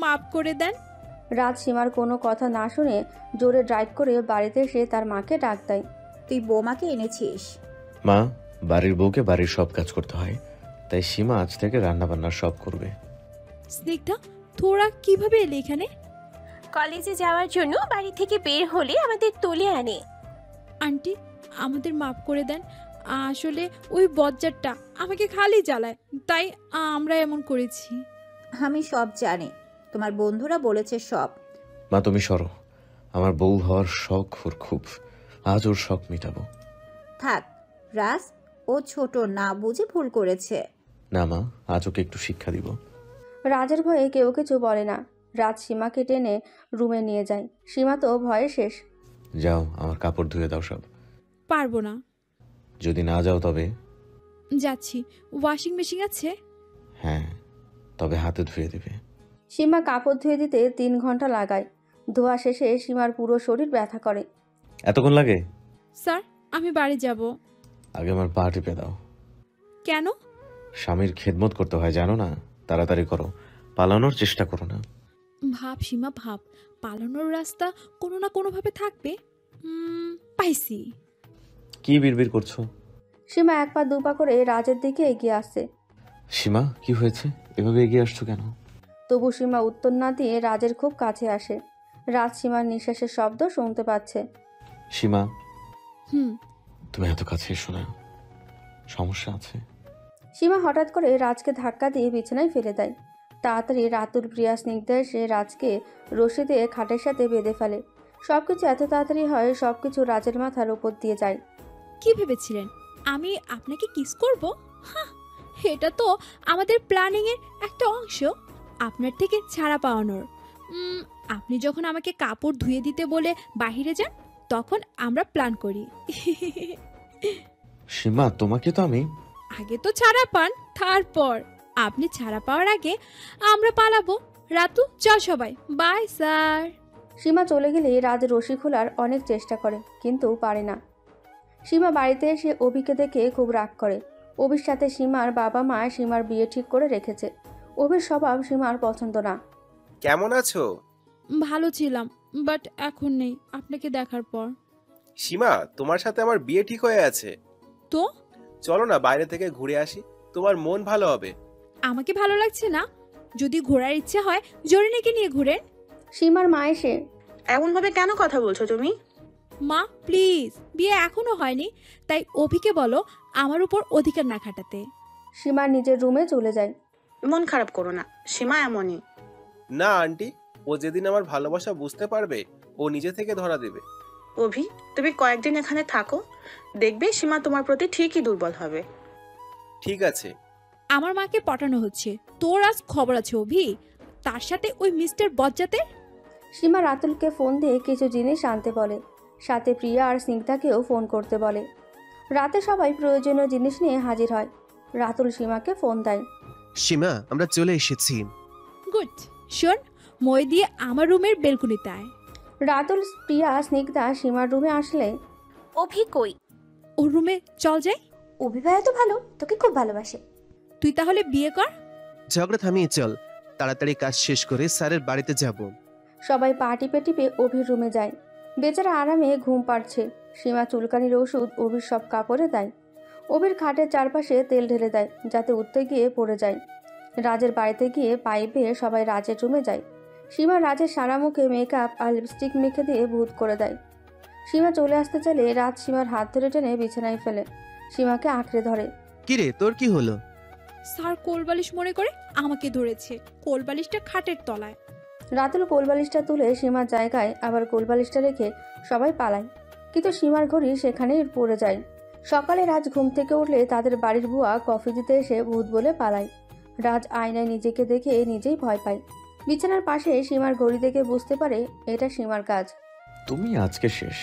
মাফ করে দেন। রাজ সীমার কোনো কথা না শুনে জোরে ড্রাইভ করে বাড়িতে এসে তার মাকে ডাক দেয়। তুই বৌমাকে এনেছিস? মা, বাড়ির বউকে বাড়ির সব কাজ করতে হয়, তাই সীমা আজ থেকে রান্না বান্নার সব করবে। স্নিগ্ধা, তোরা কিভাবে এলি এখানে? কলেজে যাওয়ার জন্য বাড়ি থেকে বের হলে আমাদের তুলে আনে। আন্টি, আমাদের মাফ করে দেন। আসলে ওই বজ্জারটা আমাকে খালি জ্বালায়, তাই আমরা এমন করেছি। আমি সব জানি, তোমার বন্ধুরা বলেছে সব। মা তুমি সরো, আমার বউ হওয়ার শখ ওর খুব, আজ ওর শখ মিটাবো। থাক রাজ, ও ছোট, না বুঝে ভুল করেছে। না মা, আজ ওকে একটু শিক্ষা দিব। রাজের ভয়ে কেউ কিছু বলে না। রাজ সীমাকে টেনে রুমে নিয়ে যায়। সীমা তো ভয়ে শেষ। যাও, আমার কাপড় ধুয়ে দাও সব। পারবো না। যদি না যাও তবে? যাচ্ছি। ওয়াশিং মেশিন আছে? হ্যাঁ, তবে হাতে ধুয়ে দেবে। সীমা কাপড় ধুয়ে দিতে 3 ঘন্টা লাগায়। ধোয়া শেষে সীমার পুরো শরীর ব্যথা করে। এতক্ষণ লাগে? স্যার, আমি বাড়ি যাব। আগে আমার পা টিপে দাও। কেন? স্বামীর খেদমত করতে হয় জানো না, তাড়াতাড়ি করো, পালানোর চেষ্টা করো না। ভাব সীমা, ভাব, পালানোর রাস্তা কোনো না কোনোভাবে থাকবে। পাইছি। কি বিড়বিড় করছো? সীমা 1 পা 2 পা করে রাজের দিকে এগিয়ে আসছে। সীমা, কি হয়েছে? এভাবে এগিয়ে আসছো কেন? তবু সীমা উত্তর না দিয়ে রাজের খুব কাছে আসে। রাজ সীমার নিঃশ্বাসের শব্দ শুনতে পাচ্ছে। সীমা, তুমি এত কাছে এসো না, সমস্যা আছে। সীমা হঠাৎ করে রাজকে ধাক্কা দিয়ে বিছানায় ফেলে দেয়। তাড়াতাড়ি রাতুল প্রিয়া স্নিগ্ধা এসে রাজকে রশি দিয়ে খাটের সাথে বেঁধে ফেলে। সবকিছু এত তাড়াতাড়ি হয়, সবকিছু রাজের মাথার উপর দিয়ে যায়। কি ভেবেছিলেন আমি আপনাকে কিস করব? এটা তো আমাদের প্ল্যানিং এর একটা অংশ, আপনার থেকে ছাড়া পাওয়ানোর। আপনি যখন আমাকে কাপড় ধুয়ে দিতে বলে বাইরে যান, তখন আমরা প্ল্যান করি। সীমা, তোমাকে তো আমি আগে তো ছাড়া পান, তারপর আপনি ছাড়া পাওয়ার আগে আমরা পালাবো। রাতু, চল সবাই, বাই স্যার। সীমা চলে গেলে রাজ রশি খোলার অনেক চেষ্টা করে, কিন্তু পারে না। সীমা বাড়িতে এসে অভিকে দেখে খুব রাগ করে। অভির সাথে সীমার বাবা মা সীমার বিয়ে ঠিক করে রেখেছে। অভির স্বভাব সীমার পছন্দ না। কেমন আছো? ভালো ছিলাম, বাট এখন নেই আপনাকে দেখার পর। সীমা, তোমার সাথে আমার বিয়ে ঠিক হয়ে আছে। তো চলো না বাইরে থেকে ঘুরে আসি, তোমার মন ভালো হবে। আমাকে ভালো লাগছে না। যদি ঘোরার ইচ্ছে হয় জরিনাকে নিয়ে ঘুরেন। সীমার মা এসে, এমন ভাবে কেন কথা বলছো তুমি? মা প্লিজ, বিয়ে এখনো হয়নি, তাই অভিকে বলো আমার উপর অধিকার না খাটাতে। সীমা নিজের রুমে চলে যায়। মন খারাপ করো না, সীমা এমনই। না আন্টি, ও যেদিন আমার ভালোবাসা বুঝতে পারবে ও নিজে থেকে ধরা দেবে। অভি, তুমি কয়েকদিন এখানে থাকো, দেখবে সীমা তোমার প্রতি ঠিকই দুর্বল হবে। ঠিক আছে। আমার মাকে পটানো হচ্ছে, তোর আজ খবর আছে অভি। তার সাথে ওই মিস্টার বজ্জাতের। সীমা রাতুলকে ফোন দিয়ে কিছু জিনিস আনতে বলে, সাথে প্রিয়া আর স্নিগ্ধাকেও ফোন করতে বলে। রাতে সবাই প্রয়োজনীয় জিনিস নিয়ে হাজির হয়। রাতুল সীমাকে ফোন দেয়। সীমা, আমরা চলে এসেছি। গুড। শোন, মই দিয়ে আমার রুমের বেলকুনিতে আয়। রাতুল, প্রিয়া, স্নিগ্ধা সীমার রুমে আসলে অভি কই? ওর রুমে চল যাই। অভি ভাইয়া তো ভালো, তোকে খুব ভালোবাসে। তুই তাহলে বিয়ে কর। ঝগড়া থামিয়ে চল, তাড়াতাড়ি কাজ শেষ করে স্যারের বাড়িতে যাব। সবাই পা টিপে টিপে অভির রুমে যায়। বেচারা আরামে ঘুম পাড়ছে। সীমা চুলকানির ওষুধ অভির সব কাপড়ে দেয়। অভির খাটের চারপাশে তেল ঢেলে দেয় যাতে উঠতে গিয়ে পড়ে যায়। রাজের বাড়িতে গিয়ে পাইপ বেয়ে সবাই রাজের রুমে যায়। সীমা রাজের সারা মুখে মেকআপ আর লিপস্টিক মেখে দিয়ে ভূত করে দেয়। সীমা চলে আসতে চাইলে রাজ সীমার হাত ধরে টেনে বিছানায় ফেলে সীমাকে আঁকড়ে ধরে। কিরে, তোর কি হলো? স্যার কোলবালিশ মনে করে আমাকে ধরেছে। কোলবালিশটা খাটের তলায়। রাতুল কোলবালিশটা তুলে সীমার জায়গায় আবার কোলবালিশটা রেখে সবাই পালায়, কিন্তু সীমার ঘড়ি সেখানেই পড়ে যায়। সকালে রাজ ঘুম থেকে উঠলে তাদের বাড়ির বুয়া কফি দিতে এসে ভূত বলে পালায়। রাজ আয়নায় নিজেকে দেখে নিজেই ভয় পায়। বিছানার পাশে সীমার ঘড়ি দেখে বুঝতে পারে এটা সীমার কাজ। তুমি আজকে শেষ।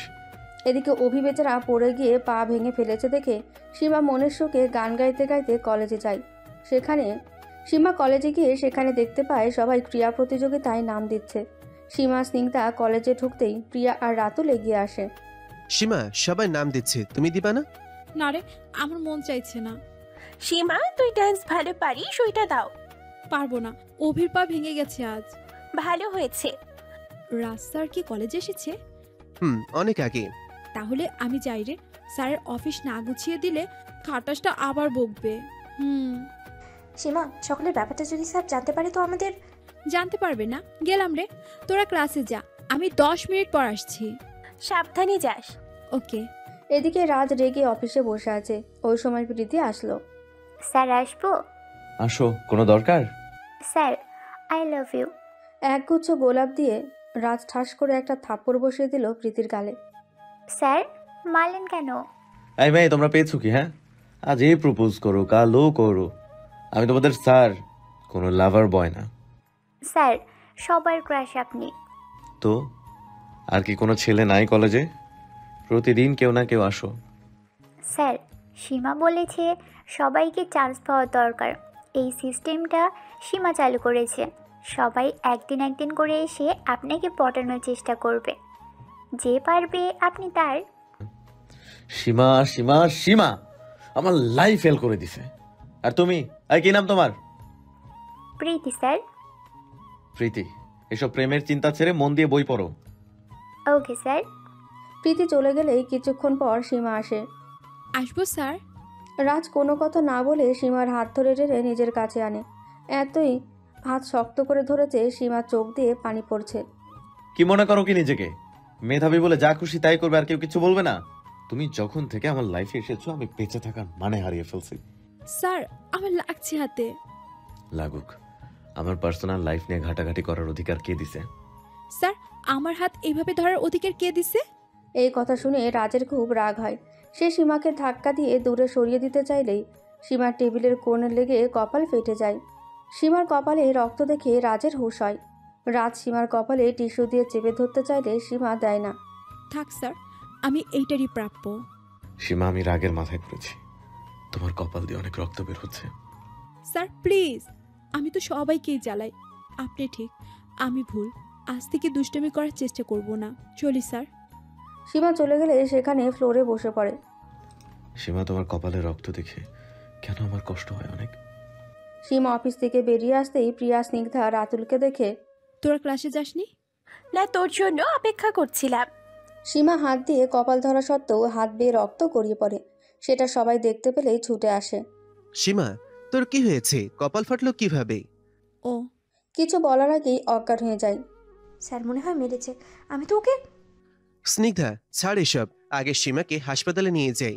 এদিকে অভি বেচারা পড়ে গিয়ে পা ভেঙে ফেলেছে দেখে সীমা মনের শোকে গান গাইতে গাইতে কলেজে যায়। সীমা কলেজে গিয়ে সেখানে দেখতে পায় সবাই ক্রীড়া প্রতিযোগিতায় নাম দিচ্ছে। সীমা স্নিগ্ধা কলেজে ঢুকতেই প্রিয়া আর রাতুল এগিয়ে আসে। সীমা, সবাই নাম দিচ্ছে, তুমি দিবা না? না রে, আমার মন চাইছে না। সীমা, তুই ডান্স ভালো পারিস, ওইটা দাও। পারবো না, অভির পা ভেঙে গেছে আজ। ভালো হয়েছে। রাজ স্যার কি কলেজে এসেছে? অনেক আগে। তাহলে আমি যাই রে। স্যারের অফিস না গুছিয়ে দিলে খাটাসটা আবার বকবে। সীমা, সকালের ব্যাপারটা যদি স্যার জানতে পারে তো আমাদের। জানতে পারবে না, গেলাম রে। তোরা ক্লাসে যা, আমি 10 মিনিট পর আসছি। সাবধানে যাস। ওকে। এদিকে রাজ রেগে অফিসে বসে আছে। ওই সময় প্রীতি আসলো। স্যার আসবো? আসো, কোনো দরকার? Sir, I love you. একগুচ্ছ গোলাপ দিয়ে রাজ ঠাস করে একটা থাপ্পড় বসিয়ে দিল প্রীতির গালে। স্যার, মারলেন কেন? এই মেয়ে, তোমরা পেয়েছো কি? হ্যাঁ, আজ এই প্রপোজ করো, কালও করো। আমি তোমাদের স্যার, কোনো লাভার বয় না। স্যার, সবার ক্রাশ আপনি। তো আর কি কোনো ছেলে নাই কলেজে? প্রতিদিন কেউ না কেউ আসো। স্যার, সীমা বলেছে সবাইকে চান্স পাওয়া দরকার। এই সিস্টেমটা সীমা চালু করেছে। সবাই একদিন করে এসে আপনাকে পটানোর চেষ্টা করবে। যে পারবে আপনি তার। সীমা সীমা সীমা আমার লাইফ ফেল করে দিছে। আর তুমি, আর কি নাম তোমার? প্রীতি স্যার। প্রীতি, এসব প্রেমের চিন্তা ছেড়ে মন দিয়ে বই পড়ো। Okay sir. প্রীতি চলে গেলেই কিছুক্ষণ পর সীমা আসে। আসবো স্যার। রাজ কোনো কথা না বলে সীমার হাত ধরে টেনে নিজের কাছে আনে। এতই হাত শক্ত করে ধরেছে সীমার চোখ দিয়ে পানি পড়ছে। কি মনে করো কি নিজেকে? মেধাবী বলে যা খুশি তাই করবে, আর কেউ কিছু বলবে না? তুমি যখন থেকে আমার লাইফে এসেছো আমি বেঁচে থাকার মানে হারিয়ে ফেলছি। স্যার, আমার লাগছে হাতে। লাগুক, আমার পার্সোনাল লাইফ নিয়ে ঘাটাঘাটি করার অধিকার কে দিছে? স্যার, আমার হাত এইভাবে ধরার অধিকার কে দিছে? এই কথা শুনে রাজের খুব রাগ হয়। সে সীমাকে ধাক্কা দিয়ে দূরে সরিয়ে দিতে চাইলেই সীমার টেবিলের কোণে লেগে কপাল ফেটে যায়। সীমার কপালে রক্ত দেখে রাজের হুঁশ হয়। রাজ সীমার কপালে টিস্যু দিয়ে চেপে ধরতে চাইলে সীমা দেয় না। থাক স্যার, আমি এইটারই প্রাপ্য। সীমা, আমি রাগের মাথায় করেছি। তোমার কপাল দিয়ে অনেক রক্ত বের হচ্ছে। স্যার প্লিজ, আমি তো সবাইকেই জ্বালাই। আপনি ঠিক, আমি ভুল। আজ থেকে দুষ্টামি করার চেষ্টা করব না। চলি স্যার। সীমা চলে গেলে সেখানে ফ্লোরে বসে পড়ে। সীমা, তোমার কপালে রক্ত দেখে কেন আমার কষ্ট হয় অনেক। সীমা অফিস থেকে বেরিয়ে আসতেই প্রিয়া স্নিগ্ধা রাতুলকে দেখে। তোরা ক্লাসে যাসনি? না, তোর জন্য অপেক্ষা করছিলাম। সীমা হাত দিয়ে কপাল ধরা সত্ত্বেও হাত বেয়ে রক্ত গড়িয়ে পড়ে। সেটা সবাই দেখতে পেলেই ছুটে আসে। সীমা, তোর কি হয়েছে? কপাল ফাটলো কিভাবে? ও কিছু বলার আগেই অজ্ঞান হয়ে যায়। স্যার মনে হয় মেরেছে। আমি তো ওকে। স্নিগ্ধা, ছাড় এসব, আগে সীমাকে হাসপাতালে নিয়ে যাই।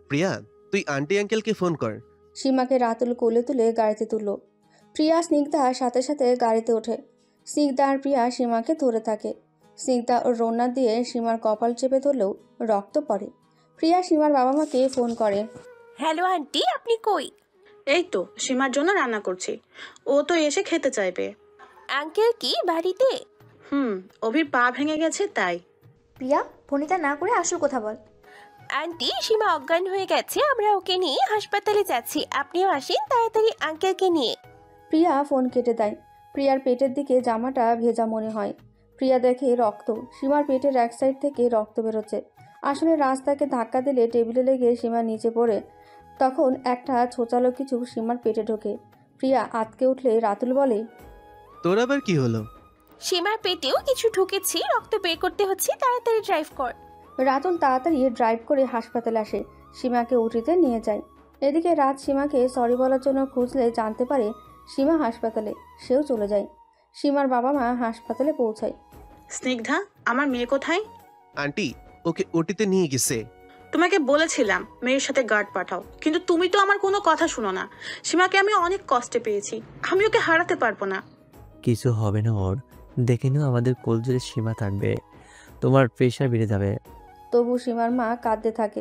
প্রিয়া, তুই আন্টি আঙ্কেলকে ফোন কর। সীমাকে রাতুল কোলে তুলে গাড়িতে তুলল। প্রিয়া স্নিগ্ধার সাথে সাথে গাড়িতে ওঠে। স্নিগ্ধা আর প্রিয়া সীমাকে ধরে থাকে। স্নিগ্ধা ও রোনা দিয়ে সীমার কপাল চেপে ধরলেও রক্ত পড়ে। প্রিয়া সীমার বাবা মাকে ফোন করে। হ্যালো আন্টি, আপনি কই? এই তো সীমার জন্য রান্না করছি, ও তো এসে খেতে চাইবে। আঙ্কেল কি বাড়িতে? অভির পা ভেঙে গেছে তাই। প্রিয়া, ফোনিতা না করে আসল কথা বল। আন্টি, সীমা অজ্ঞান হয়ে গেছে, আমরা ওকে নিয়ে হাসপাতালে যাচ্ছি, আপনিও আসেন তাড়াতাড়ি আঙ্কেলকে নিয়ে। প্রিয়া ফোন কেটে দেয়। প্রিয়ার পেটের দিকে জামাটা ভেজা মনে হয়। প্রিয়া দেখে রক্ত, সীমার পেটের এক সাইড থেকে রক্ত বেরোচ্ছে। আসলে রাস্তাকে ধাক্কা দিলে টেবিলে লেগে সীমা নিচে পড়ে, তখন একটা ছোচালো কিছু সীমার পেটে ঢোকে। প্রিয়া আতকে উঠলে রাতুল বলে, তোর আবার কি হলো? সীমার পেটেও কিছু ঢুকেছি, রক্ত বের করতে হচ্ছে, তাড়াতাড়ি ড্রাইভ কর। রাতুল তাড়াতাড়ি ড্রাইভ করে হাসপাতালে আসে, সীমাকে উঠিতে নিয়ে যায়। এদিকে রাত সীমাকে সরি বলার জন্য খুঁজলে জানতে পারে সীমা হাসপাতালে, সেও চলে যায়। সীমার বাবা মা হাসপাতালে পৌঁছায়। স্নিগ্ধা, আমার মেয়ে কোথায়? আন্টি, ওকে ওটিতে নিয়ে গেছে। তোমাকে বলেছিলাম মেয়ের সাথে গার্ড পাঠাও, কিন্তু তুমি তো আমার কোনো কথা শুনো না। সীমাকে আমি অনেক কষ্টে পেয়েছি, আমি ওকে হারাতে পারবো না। কিছু হবে না ওর, দেখে নিও আমাদের কোলজুড়ে সীমা থাকবে, তোমার প্রেশার বেড়ে যাবে। তবু সীমার মা কাঁদতে থাকে।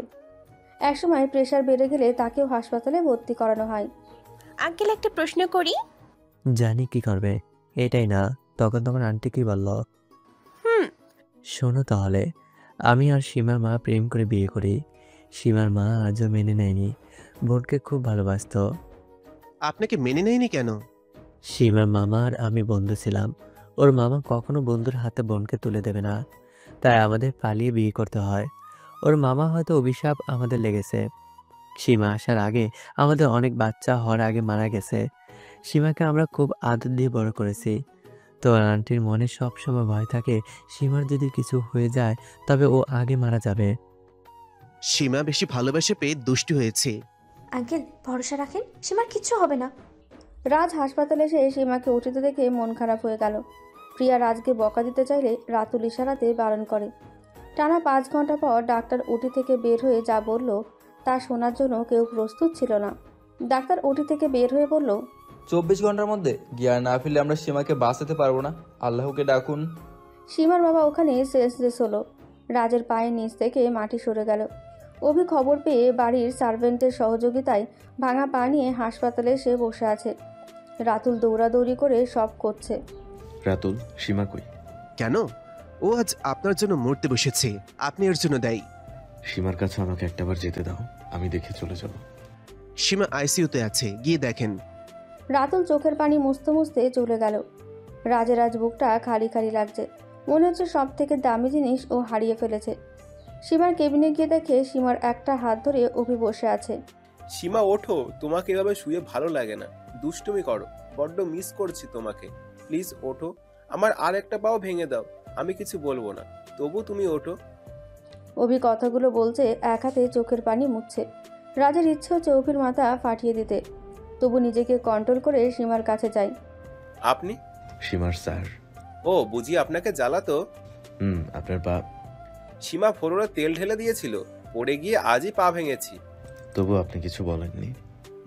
একসময় প্রেশার বেড়ে গেলে তাকেও হাসপাতালে ভর্তি করানো হয়। আঙ্কেল, একটা প্রশ্ন করি? জানি কি করবে, এটাই না তখন তোমার আন্টি কি বলল? শোনো তাহলে, আমি আর সীমার মা প্রেম করে বিয়ে করি। সীমার মা আজও মেনে নেয়নি, বোনকে খুব ভালোবাসতো। আপনাকে মেনে নেয়নি কেন? সীমার মামা আর আমি বন্ধু ছিলাম, ওর মামা কখনো বন্ধুর হাতে বোনকে তুলে দেবে না, তাই আমাদের পালিয়ে বিয়ে করতে হয়। ওর মামা হয়তো অভিশাপ আমাদের লেগেছে। সীমা আসার আগে আমাদের অনেক বাচ্চা হওয়ার আগে মারা গেছে। সীমাকে আমরা খুব আদর দিয়ে বড় করেছি। তো আন্টির মনে সবসময় ভয় থাকে সীমার যদি কিছু হয়ে যায় তবে ও আগে মারা যাবে। সীমা বেশি ভালোবাসে পেয়ে দুষ্টি হয়েছে। আঙ্কেল, ভরসা রাখেন, সীমার কিচ্ছু হবে না। রাজ হাসপাতালে এসে সীমাকে উঠিতে দেখে মন খারাপ হয়ে গেল। প্রিয়া রাজকে বকা দিতে চাইলে রাতুল ইশারাতে বারণ করে। টানা 5 ঘন্টা পর ডাক্তার ওটি থেকে বের হয়ে যা বলল তা শোনার জন্য কেউ প্রস্তুত ছিল না। ডাক্তার ওটি থেকে বের হয়ে বলল, 24 ঘন্টার মধ্যে জ্ঞান না ফিরলে আমরা সীমাকে বাঁচাতে পারবো না, আল্লাহকে ডাকুন। সীমার বাবা ওখানে সেন্সলেস হলো। রাজের পায়ের নিচ থেকে মাটি সরে গেল। অভি খবর পেয়ে বাড়ির সার্ভেন্টের সহযোগিতায় ভাঙা পা নিয়ে হাসপাতালে এসে বসে আছে। রাতুল দৌড়াদৌড়ি করে সব করছে। রাতুল, সীমা কই? কেন? ও আজ আপনার জন্য মরতে বসেছে, আপনি এর জন্য দায়ী। সীমার কাছে আমাকে একটাবার যেতে দাও, আমি দেখে চলে যাব। সীমা আইসিইউতে আছে, গিয়ে দেখেন। রাতুল চোখের পানি মুছতে মুছতে চলে গেল। রাজের আজ বুকটা খালি খালি লাগছে, মনে হচ্ছে সব থেকে দামি জিনিস ও হারিয়ে ফেলেছে। সীমার কেবিনে গিয়ে দেখে সীমার একটা হাত ধরে অভি বসে আছে। সীমা ওঠো, তোমাকে এভাবে শুয়ে ভালো লাগে না, দুষ্টুমি করো, বড্ড মিস করছি তোমাকে, প্লিজ ওঠো, আমার আর একটা পাও ভেঙে দাও, আমি কিছু বলবো না, তবু তুমি ওঠো। অভি কথাগুলো বলছে, এক হাতে চোখের পানি মুছছে। রাজের ইচ্ছে হচ্ছে অভির মাথা ফাটিয়ে দিতে, তবু নিজেকে কন্ট্রোল করে সীমার কাছে যায়। আপনি? সীমার স্যার। ও বুঝি আপনাকে জ্বালাতো? আপনার পা। সীমা ফোড়নে তেল ঢেলে দিয়েছিল, পড়ে গিয়ে আজই পা ভেঙেছি। তবু আপনি কিছু বলেননি?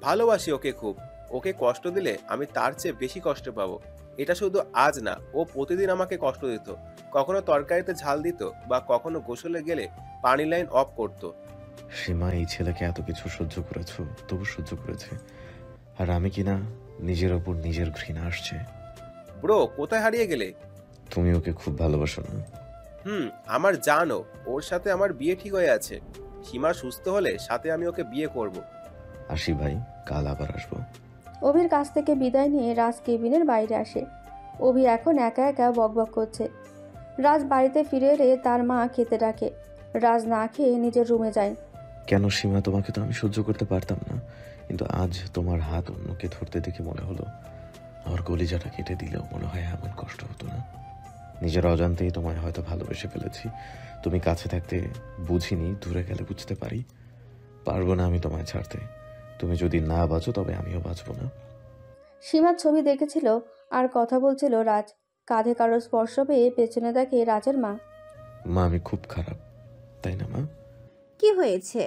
ভালোবাসি ওকে খুব, ওকে কষ্ট দিলে আমি তার চেয়ে বেশি কষ্ট পাবো। এটা শুধু আজ না, ও প্রতিদিন আমাকে কষ্ট দিত, কখনো তরকারিতে ঝাল দিত বা কখনো গোসলে গেলে পানি লাইন অফ করতো। সীমা এই ছেলেকে এত কিছু সহ্য করেছো, তবু সহ্য করেছে, আর আমি কিনা নিজের ওপর নিজের ঘৃণা আসছে। ব্রো, কোথায় হারিয়ে গেলে? তুমি ওকে খুব ভালোবাসো না? আমার জানো, ওর সাথে আমার বিয়ে ঠিক হয়ে আছে। সীমা সুস্থ হলে সাথে আমি ওকে বিয়ে করব। আসি ভাই, কাল আবার আসবো। অভির কাছ থেকে বিদায় নিয়ে রাজ কেবিনের বাইরে আসে। অভি এখন একা একা বকবক করছে। রাজ বাড়িতে ফিরে এলে তার মা খেতে ডাকে। রাজ না খেয়ে নিজের রুমে যায়। কেন সীমা, তোমাকে তো আমি সহ্য করতে পারতাম না, কিন্তু আজ তোমার হাত অন্যকে ধরতে দেখে মনে হলো আমার কলিজাটা কেটে দিলেও মনে হয় এমন কষ্ট হতো না। নিজের অজান্তেই তোমায় হয়তো ভালোবেসে ফেলেছি, তুমি কাছে থাকতে বুঝিনি, দূরে গেলে বুঝতে পারি। পারবো না আমি তোমায় ছাড়তে, তুমি যদি না বাঁচো তবে আমিও বাঁচবো না। সীমার ছবি দেখেছিল আর কথা বলছিল রাজ। কাঁধে কারো স্পর্শ পেয়ে পেছনে দেখে রাজের মা। মা, আমি খুব খারাপ, তাই না মা? কি হয়েছে?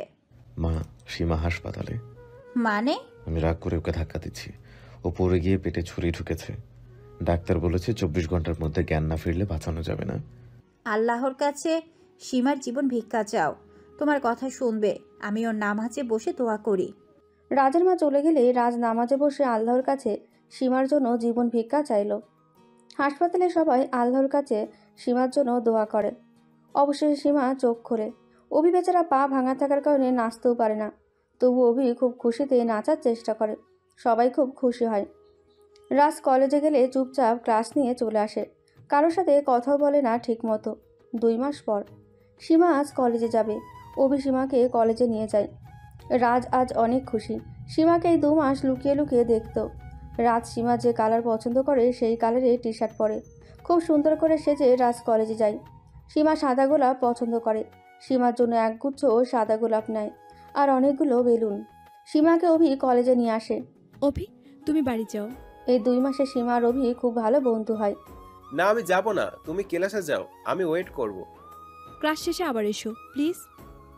মা, সীমা হাসপাতালে। মানে? আমি রাগ করে ওকে ধাক্কা দিচ্ছি, ও পড়ে গিয়ে পেটে ছুরি ঢুকেছে। ডাক্তার বলেছে 24 ঘন্টার মধ্যে জ্ঞান না ফিরলে বাঁচানো যাবে না। আল্লাহর কাছে সীমার জীবন ভিক্ষা চাও, তোমার কথা শুনবে। আমি ওর নামাজে বসে দোয়া করি। রাজের মা চলে গেলে রাজ নামাজে বসে আল্লাহর কাছে সীমার জন্য জীবন ভিক্ষা চাইল। হাসপাতালে সবাই আল্লাহর কাছে সীমার জন্য দোয়া করে। অবশেষে সীমা চোখ খোলে। অভি বেচারা পা ভাঙা থাকার কারণে নাচতেও পারে না, তবু অভি খুব খুশিতে নাচার চেষ্টা করে। সবাই খুব খুশি হয়। রাজ কলেজে গেলে চুপচাপ ক্লাস নিয়ে চলে আসে, কারোর সাথে কথাও বলে না ঠিক মতো। 2 মাস পর সীমা আজ কলেজে যাবে। অভি সীমাকে কলেজে নিয়ে যায়। রাজ আজ অনেক খুশি। সীমাকে এই 2 মাস লুকিয়ে লুকিয়ে দেখত। রাজ সীমা যে কালার পছন্দ করে সেই কালারে টি শার্ট পরে। খুব সুন্দর করে সেজে রাজ কলেজে যায়। সীমা সাদা গোলাপ পছন্দ করে। সীমার জন্য একগুচ্ছ সাদা গোলাপ নেয় আর অনেকগুলো বেলুন। সীমাকে অভি কলেজে নিয়ে আসে। অভি, তুমি বাড়ি যাও। এই 2 মাসে সীমা আর অভি খুব ভালো বন্ধু হয়। না, আমি যাব না, তুমি ক্লাসে যাও, আমি ওয়েট করব। ক্লাস শেষে আবার এসো প্লিজ।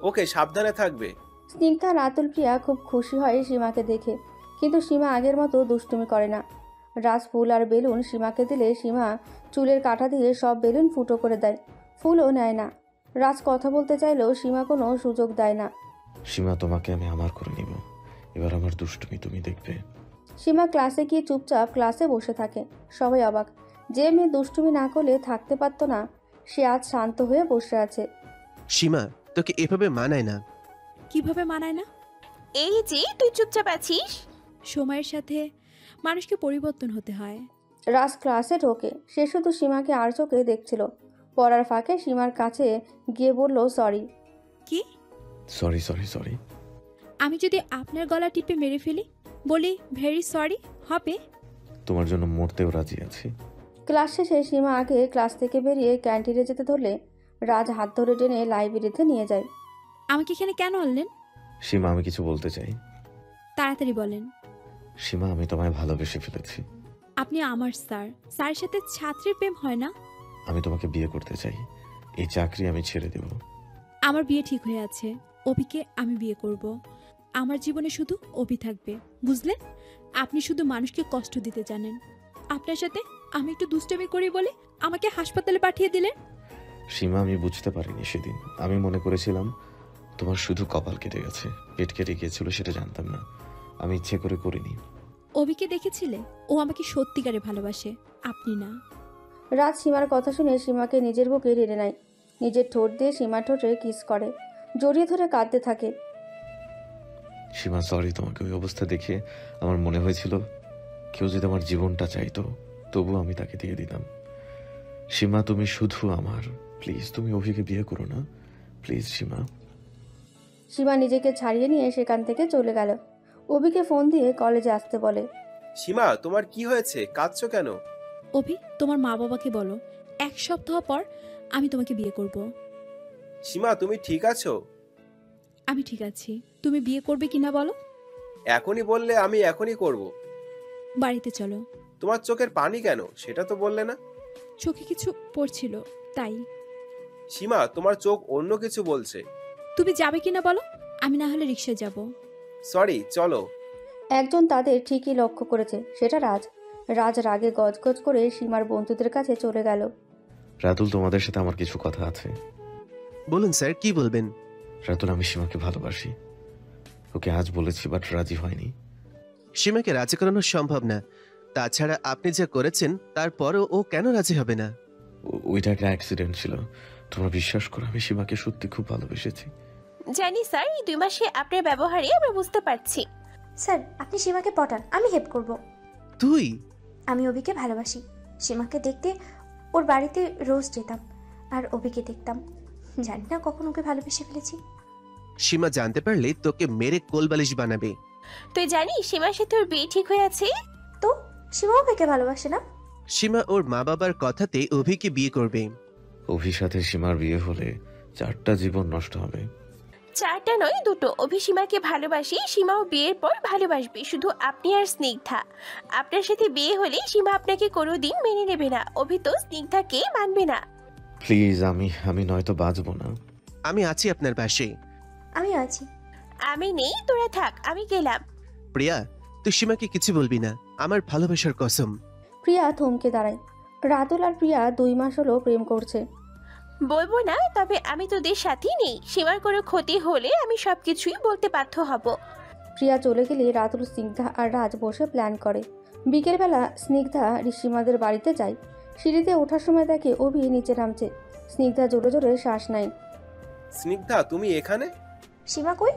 ওকে, সাবধানে থাকবে। স্নিগ্ধা রাতুল প্রিয়া খুব খুশি হয় সীমাকে দেখে, কিন্তু সীমা আগের মতো দুষ্টুমি করে না। রাজ ফুল আর বেলুন সীমাকে দিলে সীমা চুলের কাঁটা দিয়ে সব বেলুন ফুটো করে দেয়। ফুলও নেয় না। রাজ কথা বলতে চাইলেও সীমা কোনো সুযোগ দেয় না। সীমা, তোমাকে আমি আমার করে নিব। এবার আমার দুষ্টুমি তুমি দেখবে। সীমা ক্লাসে গিয়ে চুপচাপ ক্লাসে বসে থাকে। সবাই অবাক। যে মেয়ে দুষ্টুমি না করলে থাকতে পারতো না, সে আজ শান্ত হয়ে বসে আছে। সীমা, তোকে এভাবে মানায় না। কিভাবে মানায় না? এই যে তুই চুপচাপ আছিস। সময়ের সাথে মানুষকে পরিবর্তন হতে হয়। রাজ ক্লাসে ঢোকে। সে শুধু সীমাকে আর চোখে দেখছিল। পড়ার ফাঁকে সীমার কাছে গিয়ে বলল সরি। কি? Sorry sorry sorry. আমি যদি আপনার গলা টিপে মেরে ফেলি, বলি ভেরি সরি, হবে? তোমার জন্য মরতেও রাজি আছি। ক্লাস শেষে সীমা আগে ক্লাস থেকে বেরিয়ে ক্যান্টিনে যেতে ধরলে রাজ হাত ধরে টেনে লাইব্রেরিতে নিয়ে যায়। আমাকে এখানে কেন আনলেন? সীমা, আমি কিছু বলতে চাই। তাড়াতাড়ি বলেন। সীমা, আমি তোমায় ভালোবেসে ফেলেছি। আপনি আমার স্যার, স্যারের সাথে ছাত্রীর প্রেম হয় না। আমি তোমাকে বিয়ে করতে চাই। এই চাকরি আমি ছেড়ে দেব। আমার বিয়ে ঠিক হয়ে আছে। অভিকে আমি বিয়ে করব। আমার জীবনে শুধু অভি থাকবে, বুঝলেন? আপনি শুধু মানুষকে কষ্ট দিতে জানেন। আপনার সাথে আমি একটু দুষ্টামি করি বলে আমাকে হাসপাতালে পাঠিয়ে দিলেন। সীমা, আমি বুঝতে পারিনি সেদিন। আমি মনে করেছিলাম তোমার শুধু কপাল কেটে গেছে, পেট কেটে গিয়েছিল সেটা জানতাম না। আমি ইচ্ছে করে করিনি। অভিকে দেখেছিলে? ও আমাকে সত্যিকারে ভালোবাসে, আপনি না। রাজ সীমার কথা শুনে সীমাকে নিজের বুকে টেনে নেয়। নিজের ঠোঁট দিয়ে সীমার ঠোঁটে কিস করে, জড়িয়ে ধরে কাঁদতে থাকে। সীমা, সরি। তোমাকে ওই অবস্থা দেখে আমার মনে হয়েছিল কেউ যদি আমার জীবনটা চাইতো, তবু আমি তাকে দিয়ে দিতাম। সীমা, তুমি শুধু আমার। প্লিজ, তুমি অভিকে বিয়ে করো না, প্লিজ সীমা। সীমা নিজেকে ছাড়িয়ে নিয়ে সেখান থেকে চলে গেল। অভিকে ফোন দিয়ে কলেজে আসতে বলে। সীমা, তোমার কি হয়েছে? কাঁদছো কেন? অভি, তোমার মা বাবাকে বলো 1 সপ্তাহ পর আমি তোমাকে বিয়ে করব। সীমা, তুমি ঠিক আছো? আমি ঠিক আছি। তুমি বিয়ে করবে কিনা বলো। এখনই বললে আমি এখনই করব। বাড়িতে চলো। তোমার চোখের পানি কেন সেটা তো বললে না। চোখে কিছু পড়ছিল তাই। সীমা, তোমার চোখ অন্য কিছু বলছে। তুমি যাবে কিনা বলো, আমি না হলে রিকশায় যাব। সরি, চলো। একজন তাদের ঠিকই লক্ষ্য করেছে, সেটা রাজ। রাজ রাগে গজগজ করে সীমার বন্ধুদের কাছে চলে গেল। রাতুল, তোমাদের সাথে আমার কিছু কথা আছে। বলুন স্যার, কি বলবেন? রাতুল, আমি সীমাকে ভালোবাসি। ওকে আজ বলেছি, বাট রাজি হয়নি। সীমাকে রাজি করানো সম্ভব না। তাছাড়া আপনি যা করেছেন তারপরও ও কেন রাজি হবে না? ওইটা একটা অ্যাক্সিডেন্ট ছিল। তোমরা বিশ্বাস করো, আমি সীমাকে সত্যি খুব ভালোবেসেছি। জানি স্যার, এই 2 মাসে আপনার ব্যবহারে আমরা বুঝতে পারছি। স্যার, আপনি সীমাকে পটান, আমি হেল্প করব। তুই? আমি অভিকে ভালোবাসি। সীমাকে দেখতে ওর বাড়িতে রোজ যেতাম আর অভিকে দেখতাম। জানি না কখন ওকে ভালোবেসে ফেলেছি। সীমা জানতে পারলে তোকে মেরে কোলবালিশ বানাবে। তুই জানিস সীমার সাথে ওর বিয়ে ঠিক হয়ে আছে? তো সীমা অভিকে ভালোবাসে না? সীমা ওর মা বাবার কথাতে অভিকে বিয়ে করবে। অভির সাথে সীমার বিয়ে হলে 4টা জীবন নষ্ট হবে। 4টা নয়, 2টো। অভি সীমাকে ভালোবাসি, সীমাও বিয়ের পর ভালোবাসবে। শুধু আপনি আর স্নিগ্ধা। আপনার সাথে বিয়ে হলে সীমা আপনাকে কোনোদিন মেনে নেবে না। অভি তো স্নিগ্ধাকে মানবে না। প্লিজ, আমি নয়তো বাঁচবো না। আমি আছি আপনার পাশে। আমি আছি। আমি নেই, তোরা থাক, আমি গেলাম। প্রিয়া, তুই সীমাকে কিছু বলবি না, আমার ভালোবাসার কসম। প্রিয়া থমকে দাঁড়ায়। রাতুল আর প্রিয়া 2 মাস হলো প্রেম করছে। বলবো না, তবে আমি তোদের সাথেই নেই। সীমার কোনো ক্ষতি হলে আমি সবকিছুই বলতে বাধ্য হব। প্রিয়া চলে গেলে রাতুল, স্নিগ্ধা আর রাজ বসে প্ল্যান করে। বিকেলবেলা স্নিগ্ধা সীমাদের বাড়িতে যায়। সিঁড়িতে ওঠার সময় দেখে অভি নিচে নামছে। স্নিগ্ধা জোরে জোরে শ্বাস নেয়। স্নিগ্ধা, তুমি এখানে? সীমা কই?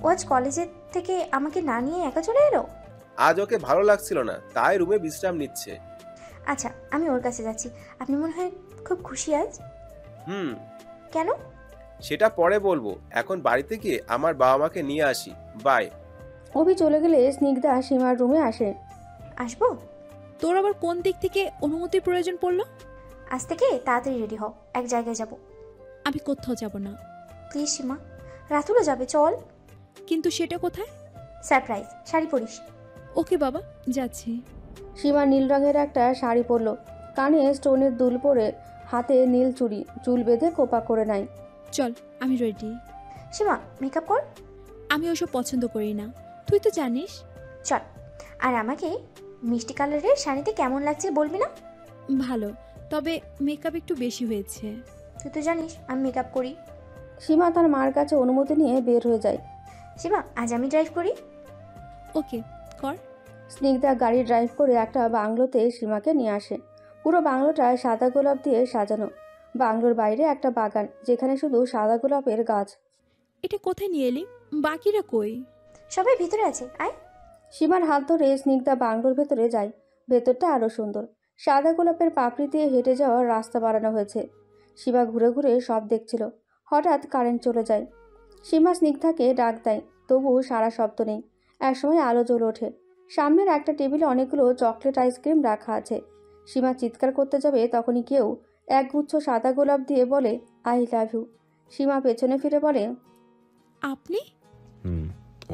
ও আজ কলেজে থেকে আমাকে না নিয়ে একা চলে এলো। আজ ওকে ভালো লাগছিল না, তাই রুমে বিশ্রাম নিচ্ছে। আচ্ছা, আমি ওর কাছে যাচ্ছি। আপনি মনে হয় খুব খুশি আজ। কেন? সেটা পরে বলবো, এখন বাড়িতে গিয়ে আমার বাবা মাকে নিয়ে আসি। বাই। অভি চলে গেলে স্নিগ্ধা সীমার রুমে আসে। আসবো? তোর আবার কোন দিক থেকে অনুমতির প্রয়োজন পড়লো? আজ থেকে তাড়াতাড়ি রেডি হও, এক জায়গায় যাব। আমি কোথাও যাব না। প্লিজ সীমা, রাতুলও যাবে, চল। কিন্তু সেটা কোথায়? সারপ্রাইজ, শাড়ি পরিস। ওকে বাবা, যাচ্ছি। সীমা নীল রঙের একটা শাড়ি পরলো, কানে স্টোনের দুল পরে, হাতে নীল চুড়ি, চুল বেঁধে কোপা করে নেয়। চল, আমি রেডি। সীমা, মেকআপ কর। আমি ওসব পছন্দ করি না, তুই তো জানিস। চল। আর আমাকে মিষ্টি কালারের শাড়িতে কেমন লাগছে বলবি না? ভালো, তবে মেকআপ একটু বেশি হয়েছে। তুই তো জানিস আমি মেকআপ করি। সীমা তার মার কাছে অনুমতি নিয়ে বের হয়ে যায়। সীমা, আজ আমি ড্রাইভ করি। ওকে, কর। স্নিগ্ধা গাড়ি ড্রাইভ করে একটা বাংলোতে সীমাকে নিয়ে আসে। পুরো বাংলোটা সাদা গোলাপ দিয়ে সাজানো। বাংলোর বাইরে একটা বাগান, যেখানে শুধু সাদা গোলাপের গাছ। এটা কোথায় নিয়ে এলি? বাকিরা কই? সবাই ভিতরে আছে, আয়। সীমার হাত ধরে স্নিগ্ধা বাংলোর ভেতরে যায়। ভেতরটা আরো সুন্দর। সাদা গোলাপের পাপড়ি দিয়ে হেঁটে যাওয়ার রাস্তা বানানো হয়েছে। সীমা ঘুরে ঘুরে সব দেখছিল। হঠাৎ কারেন্ট চলে যায়। সীমা স্নিগ্ধাকে ডাক দেয়, তবু সারা শব্দ নেই। একসময় আলো জ্বলে ওঠে। সামনের একটা টেবিলে অনেকগুলো চকলেট আইসক্রিম রাখা আছে। সীমা চিৎকার করতে যাবে, তখনই কেউ একগুচ্ছ সাদা গোলাপ দিয়ে বলে, আই লাভ ইউ। সীমা পেছনে ফিরে বলে, আপনি?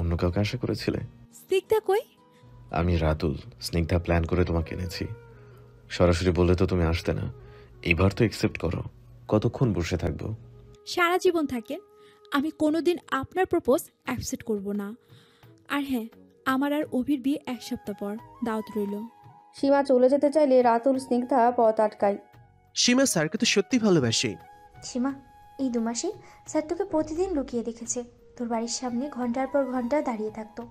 অন্য কাউকে আশা করেছিলে? স্নিগ্ধা কই? আমি রাতুল। স্নিগ্ধা প্ল্যান করে তোমাকে এনেছি। সরাসরি বললে তো তুমি আসতে না। এবার তো একসেপ্ট করো। কতক্ষণ বসে থাকবো? সারা জীবন থাকেন, আমি কোনোদিন আপনার প্রপোজ অ্যাকসেপ্ট করব না। আর হ্যাঁ, আমার আর অভির বিয়ে এক সপ্তাহ পর, দাওয়াত রইল। সীমা চলে যেতে চাইলে রাতুল স্নিগ্ধা পথ আটকায়। সীমা স্যারকে তো সত্যি ভালোবাসে। সীমা, এই 2 মাসে স্যার তোকে প্রতিদিন লুকিয়ে দেখেছে। তোর বাড়ির সামনে ঘন্টার পর ঘন্টা দাঁড়িয়ে থাকতো।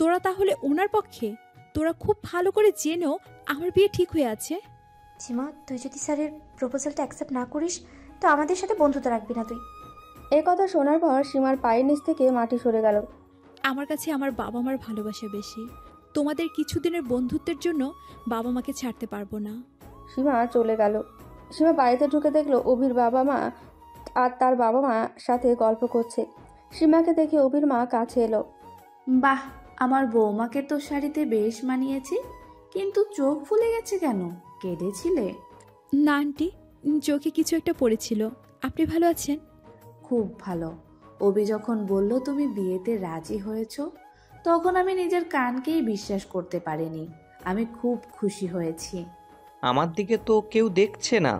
তোরা তাহলে ওনার পক্ষে? তোরা খুব ভালো করে জেনেও আমার বিয়ে ঠিক হয়ে আছে। সীমা, তুই যদি স্যারের প্রপোজালটা অ্যাকসেপ্ট না করিস তো আমাদের সাথে বন্ধুত্ব রাখবি না তুই। এ কথা শোনার পর সীমার পায়ের নিচ থেকে মাটি সরে গেল। আমার কাছে আমার বাবা মার ভালোবাসা বেশি। তোমাদের কিছুদিনের বন্ধুত্বের জন্য বাবা মাকে ছাড়তে পারবো না। সীমা চলে গেল। সীমা বাড়িতে ঢুকে দেখলো অভির বাবা মা আর তার বাবা মা সাথে গল্প করছে। সীমাকে দেখে অভির মা কাছে এলো। বাহ, আমার বৌমাকে তো শাড়িতে বেশ মানিয়েছে, কিন্তু চোখ ফুলে গেছে কেন? কেঁদেছিলে? না আন্টি, চোখে কিছু একটা পড়েছিল। আপনি ভালো আছেন? খুব ভালো। অভি যখন বলল তুমি বিয়েতে রাজি হয়েছ, তখন আমি নিজের কানকেই বিশ্বাস করতে পারিনি। আমি খুব খুশি হয়েছি। আমার দিকে তো কেউ দেখছে না।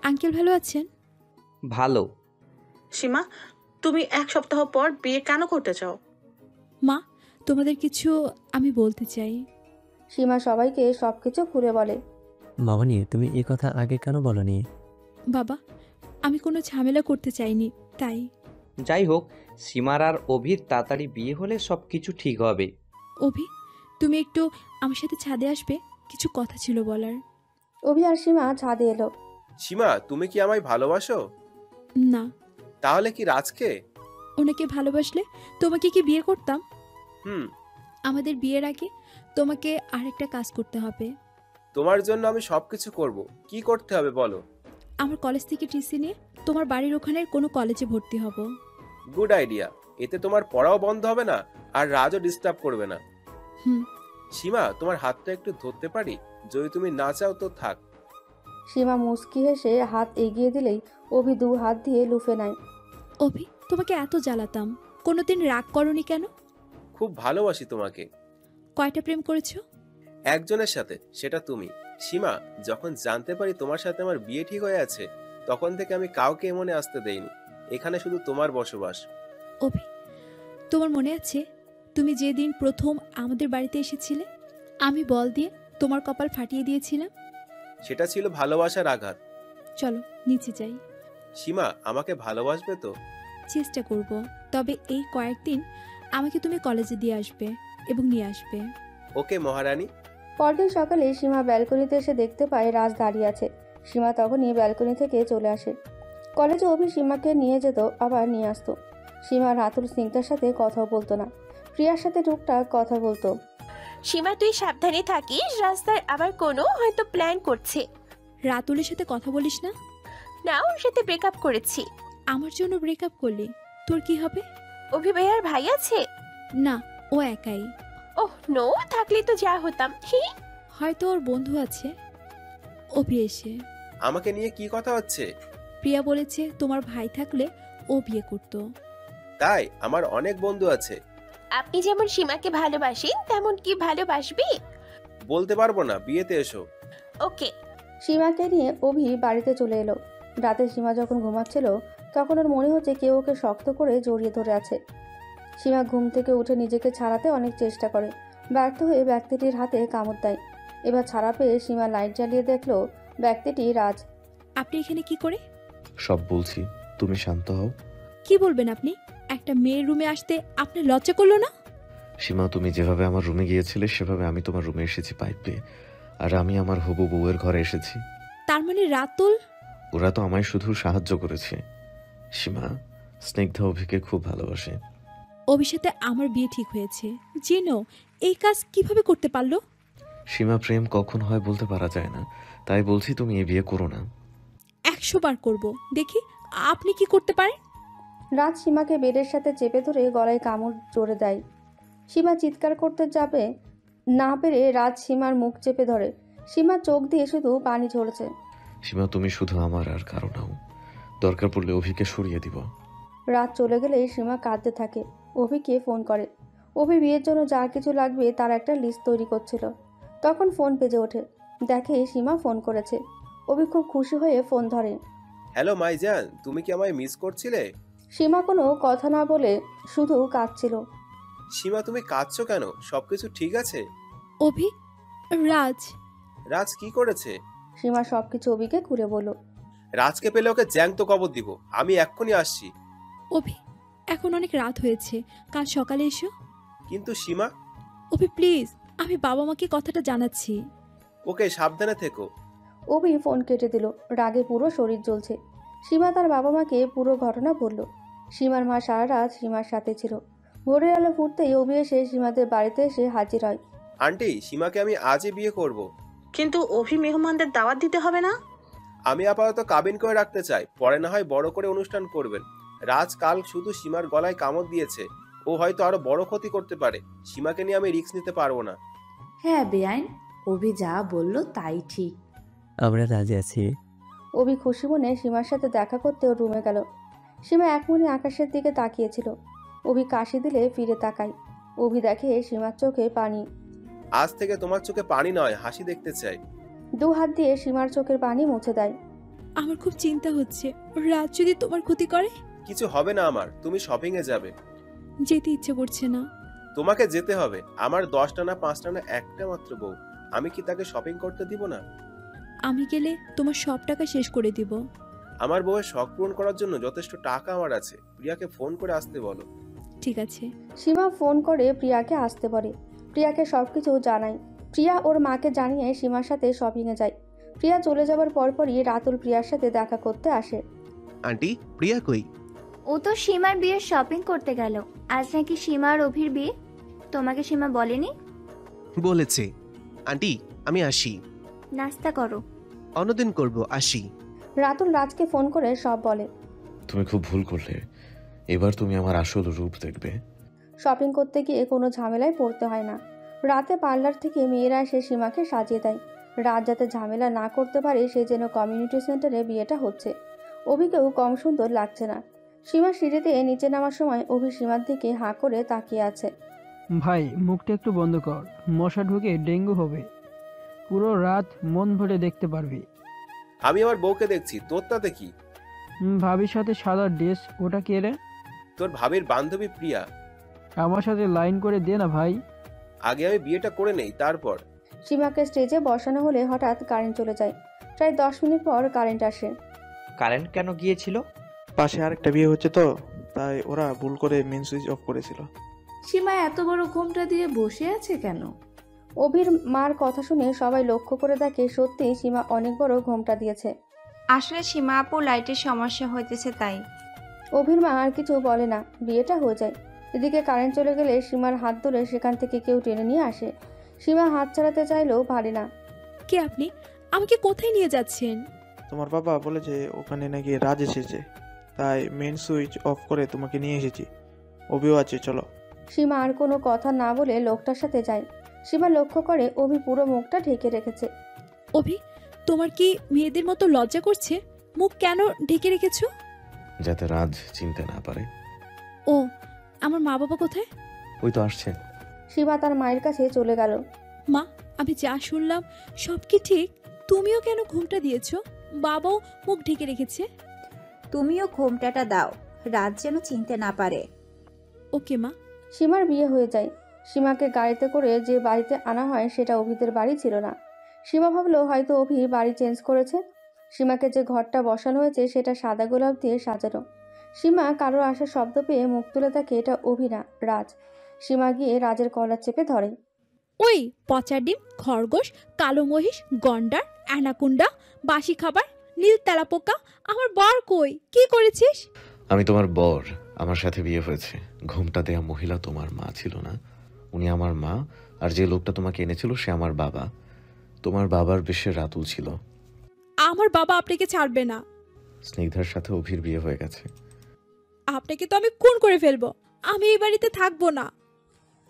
আঙ্কেল ভালো আছেন? ভালো। সীমা, তুমি 1 সপ্তাহ পর বিয়ে কেন করতে চাও? মা, তোমাদের কিছু আমি বলতে চাই। সীমা সবাইকে সবকিছু খুলে বলে। মামনি, তুমি এই কথা আগে কেন বলনি? বাবা, আমি কোনো ঝামেলা করতে চাইনি, তাই। যাই হোক, সীমার আর অভির তাড়াতাড়ি বিয়ে হলে সব কিছু ঠিক হবে। অভি, তুমি একটু আমার সাথে ছাদে আসবে, কিছু কথা ছিল বলার। অভি আর সীমা ছাদে এলো। সীমা, তুমি কি আমায় ভালোবাসো? না। তাহলে কি রাজকে? ওনাকে ভালোবাসলে তোমাকে কি বিয়ে করতাম? হুম। আমাদের বিয়ের আগে তোমাকে আরেকটা কাজ করতে হবে। তোমার জন্য আমি সবকিছু করব। কি করতে হবে বলো? আমার কলেজ থেকে টিসি নিয়ে তোমার বাড়ির ওখানের কোনো কলেজে ভর্তি হব। Good idea. এতে তোমার পড়াও বন্ধ হবে না, আর রাজও ডিস্টার্ব করবে না। সীমা, তোমার হাতটা একটু ধরতে পারি? যদি তুমি না চাও তো থাক। সীমা মুচকি হেসে হাত এগিয়ে দিলেই অভি 2 হাত দিয়ে লুফে নেয়। অভি, তোমাকে এত জ্বালাতাম, কোনোদিন রাগ করনি কেন? খুব ভালোবাসি তোমাকে। কয়টা প্রেম করেছো? একজনের সাথে, সেটা তুমি। সীমা, যখন জানতে পারি তোমার সাথে আমার বিয়ে ঠিক হয়ে আছে, তখন থেকে আমি কাউকে মনে আসতে দেইনি। এখানে শুধু তোমার বসবাস। অভি, তোমার মনে আছে তুমি যেদিন প্রথম আমাদের বাড়িতে এসেছিলে, আমি বল দিয়ে তোমার কপাল ফাটিয়ে দিয়েছিলাম? সেটা ছিল ভালোবাসার আঘাত। চলো নিচে যাই। সীমা আমাকে ভালোবাসবে তো? চেষ্টা করব, তবে এই কয়েকদিন আমাকে তুমি কলেজে দিয়ে আসবে এবং নিয়ে আসবে। ওকে মহারানী। পরদিন সকালে সীমা ব্যালকনিতে এসে দেখতে পায় রাজ দাঁড়িয়ে আছে। সীমা তখনই ব্যালকনি থেকে চলে আসে। কলেজে অভি সীমাকে নিয়ে যেত, আবার নিয়ে আসতো। সীমা রাতুল স্নিগ্ধার সাথে কথাও বলতো না, প্রিয়ার সাথে টুকটাক কথা বলতো। সীমা তুই সাবধানে থাকিস, রাস্তায় আবার কোনো হয়তো প্ল্যান করছে। রাতুলের সাথে কথা বলিস না? না, ওর সাথে ব্রেকআপ করেছি। আমার জন্য ব্রেকআপ করলি, তোর কি হবে? অভি ভাইয়ার ভাই আছে? না, ও একাই। ওহ নো, থাকলে তো যা হতাম। হয়তো ওর বন্ধু আছে। অভি এসে আমাকে নিয়ে কি কথা হচ্ছে? প্রিয়া বলেছে তোমার ভাই থাকলে ও বিয়ে করত। তাই? আমার অনেক বন্ধু আছে। আপনি যেমন সীমাকে ভালোবাসেন তেমন কি ভালোবাসবি? বলতে পারবো না, বিয়েতে এসো। ওকে। সীমাকে নিয়ে অভি বাড়িতে চলে এলো। রাতে সীমা যখন ঘুমাচ্ছিল তখন ওর মনে হচ্ছে কেউ ওকে শক্ত করে জড়িয়ে ধরে আছে। সীমা ঘুম থেকে উঠে নিজেকে ছাড়াতে অনেক চেষ্টা করে, ব্যর্থ হয়ে ব্যক্তিটির হাতে কামড় দেয়। এবার ছাড়া পেয়ে সীমা লাইট জ্বালিয়ে দেখলো ব্যক্তিটি রাজ। আপনি এখানে কি করে? সব বলছি, তুমি শান্ত হও। কি বলবেন আপনি? একটা মেয়ের রুমে আসতে আপনার লজ্জা করলো না? সীমা, তুমি যেভাবে আমার রুমে গিয়েছিলে সেভাবে আমি তোমার রুমে এসেছি পাইপ পেয়ে, আর আমি আমার হবু বউয়ের ঘরে এসেছি। তার মানে রাতুল? ওরা তো আমায় শুধু সাহায্য করেছে। সীমা, স্নিগ্ধা অভিকে খুব ভালোবাসে। অভির সাথে আমার বিয়ে ঠিক হয়েছে জেনো এই কাজ কিভাবে করতে পারলো? সীমা, প্রেম কখন হয় বলতে পারা যায় না, তাই বলছি তুমি এই বিয়ে করো না। 100 বার করব, দেখি আপনি কি করতে পারেন। রাজ সীমাকে বেডের সাথে চেপে ধরে গলায় কামড় জোরে দেয়। সীমা চিৎকার করতে যাবে, না পেরে রাজ সীমার মুখ চেপে ধরে। সীমার চোখ দিয়ে শুধু পানি ঝরছে। সীমা, তুমি শুধু আমার আর কারো নাও, দরকার পড়লে অভিকে সরিয়ে দিব। রাত চলে গেলে সীমা কাঁদতে থাকে। অভিকে ফোন করে। অভি বিয়ের জন্য যা কিছু লাগবে তার একটা লিস্ট তৈরি করছিল। তখন ফোন বেজে ওঠে, দেখে সীমা ফোন করেছে। অভি খুব খুশি হয়ে ফোন ধরে। হ্যালো মাইজান, তুমি কি আমায় মিস করছিলে? সীমা কোনো কথা না বলে শুধু কাঁদছিল। সীমা, তুমি কাঁদছো কেন? সবকিছু ঠিক আছে? অভি, রাজ। রাজ কি করেছে? সীমা সবকিছু অভিকে খুলে বলল। রাজকে পেলে ওকে জ্যান্ত কবর দিব, আমি এক্ষুনি আসছি। অভি, এখন অনেক রাত হয়েছে, কাল সকালে এসো। কিন্তু সীমা। অভি প্লিজ, আমি বাবা মাকে কথাটা জানাচ্ছি। ওকে, সাবধানে থেকো। অভি ফোন কেটে দিল, রাগে পুরো শরীর জ্বলছে। সীমা তার বাবা মাকে পুরো ঘটনা বলল। সীমার মা সারা রাত সীমার সাথে ছিল। ভোরের আলো ফুটতেই অভি এসে সীমাদের বাড়িতে এসে হাজির হয়। আন্টি, সীমাকে আমি আজই বিয়ে করব। কিন্তু অভি মেহমানদের দাওয়াত দিতে হবে না? আমি আপাতত কাবিন করে রাখতে চাই, পরে না হয় বড় করে অনুষ্ঠান করবেন। রাজ কাল শুধু সীমার গলায় কামড় দিয়েছে, ও হয়তো আরো বড় ক্ষতি করতে পারে। সীমাকে নিয়ে আমি রিস্ক নিতে পারবো না। হ্যাঁ বেআইন, অভি যা বলল তাই ঠিক। আমরা রাজি আছি। অভি খুশি মনে সীমার সাথে দেখা করতে ওর রুমে গেল। সীমা এক মনে আকাশের দিকে তাকিয়েছিল। অভি কাশি দিলে ফিরে তাকায়। অভি দেখে সীমার চোখে পানি। আজ থেকে তোমার চোখে পানি নয়, হাসি দেখতে চাই। 2 হাত দিয়ে সীমার চোখের পানি মুছে দেয়। আমার খুব চিন্তা হচ্ছে, রাজ যদি তোমার ক্ষতি করে। কিছু হবে না আমার, তুমি শপিং এ যাবে। যেতে ইচ্ছে করছে না। তোমাকে যেতে হবে। আমার 10টা না 5টা না একটা মাত্র বউ, আমি কি তাকে শপিং করতে দিব না? আমি গেলে তোমার সব টাকা শেষ করে দিব। আমার বউয়ের শখ পূরণ করার জন্য যথেষ্ট টাকা আমার আছে। প্রিয়াকে ফোন করে আসতে বলো। ঠিক আছে। সীমা ফোন করে প্রিয়াকে আসতে বলে। প্রিয়াকে সবকিছু জানায়। প্রিয়া ওর মাকে জানিয়ে সীমার সাথে শপিংয়ে যায়। প্রিয়া চলে যাবার পরপরই রাতুল প্রিয়ার সাথে দেখা করতে আসে। আন্টি, প্রিয়া কই? ও তো সীমার বিয়ের শপিং করতে গেল। আজ নাকি সীমা আর অভির বিয়ে। তোমাকে সীমা বলেনি? বলেছে। আন্টি, আমি আসি। নাস্তা করো। অন্যদিন করব, আসি। রাতুল রাজকে ফোন করে সব বলে। তুমি খুব ভুল করলে, এবার তুমি আমার আসল রূপ দেখবে। শপিং করতে গিয়ে কোনো ঝামেলায় পড়তে হয় না। রাতে পার্লার থেকে মেয়েরা এসে সীমাকে সাজিয়ে দেয়। রাত যাতে ঝামেলা না করতে পারে সেই জন্য কমিউনিটি সেন্টারে বিয়েটা হচ্ছে। অভিকেও কম সুন্দর লাগছে না। সীমা সিঁড়িতে নিচে নামার সময় অভি সীমার দিকে হাঁ করে তাকিয়ে আছে। ভাই, মুখটা একটু বন্ধ কর, মশা ঢুকে ডেঙ্গু হবে। পুরো রাত মন ভরে দেখতে পারবি। আমি আমার বউকে দেখছি, তোর তাতে কি? ভাবির সাথে সাদা ড্রেস, ওটা কে রে? তোর ভাবির বান্ধবী প্রিয়া। আমার সাথে লাইন করে দে না ভাই। আগে আমি বিয়েটা করে নেই, তারপর। সীমাকে স্টেজে বসানো হলে হঠাৎ কারেন্ট চলে যায়। প্রায় 10 মিনিট পর কারেন্ট আসে। কারেন্ট কেন গিয়েছিল? পাশে আরেকটা বিয়ে হচ্ছে তো, তাই ওরা ভুল করে মেন সুইচ অফ করেছিল। সীমা এত বড় ঘোমটা দিয়ে বসে আছে কেন? অভির মার কথা শুনে সবাই লক্ষ্য করে দেখে সত্যি সীমা অনেক বড় ঘোমটা দিয়েছে। আসলে সীমা আপু লাইটের সমস্যা হইতেছে তাই। অভির মা আর কিছু বলে না, বিয়েটা হয়ে যায়। এদিকে কারেন্ট চলে গেলে সীমার হাত ধরে সেখান থেকে কেউ টেনে নিয়ে আসে। সীমা হাত ছাড়াতে চাইলেও পারে না। কে আপনি? আমাকে কোথায় নিয়ে যাচ্ছেন? তোমার বাবা বলেছে ওখানে নাকি রাজ এসেছে, তাই মেন সুইচ অফ করে তোমাকে নিয়ে এসেছি। অভিও আছে, চলো। সীমা আর কোনো কথা না বলে লোকটার সাথে যায়। সীমা লক্ষ্য করে অভি পুরো মুখটা ঢেকে রেখেছে। অভি, তোমার কি মেয়েদের মতো লজ্জা করছে? মুখ কেন ঢেকে রেখেছো? যাতে রাজ চিনতে না পারে। ও, আমার মা বাবা কোথায়? ওই তো আসছে। সীমা তার মায়ের কাছে চলে গেল। মা, আমি যা শুনলাম সব কি ঠিক? তুমিও কেন ঘুমটা দিয়েছো? বাবাও মুখ ঢেকে রেখেছে। তুমিও ঘোমটাটা দাও, রাত যেন চিনতে না পারে। ওকে মা। সীমার বিয়ে হয়ে যায়। সীমাকে গাড়িতে করে যে বাড়িতে আনা হয় সেটা অভিদের বাড়ি ছিল না। সীমা ভাবলো হয়তো অভি বাড়ি চেঞ্জ করেছে। সীমাকে যে ঘরটা বসানো হয়েছে সেটা সাদা গোলাপ দিয়ে সাজানো। সীমা কারোর আসার শব্দ পেয়ে মুখ তুলে দেখে এটা অভি না, রাজ। সীমা গিয়ে রাজের কলার চেপে ধরে। ওই পচা ডিম, খরগোশ, কালো মহিষ, গন্ডার, অ্যানাকুন্ডা, বাসি খাবার, নীল তেলাপোকা, আমার বর কই? কি করেছিস? আমি তোমার বর, আমার সাথে বিয়ে হয়েছে। ঘোমটা দেয়া মহিলা তোমার মা ছিল না, উনি আমার মা। আর যে লোকটা তোমাকে এনেছিল সে আমার বাবা। তোমার বাবার বেশে রাতুল ছিল। আমার বাবা আপনাকে ছাড়বে না। স্নিগ্ধার সাথে অভির বিয়ে হয়ে গেছে। আপনাকে তো আমি খুন করে ফেলবো। আমি এই বাড়িতে থাকবো না।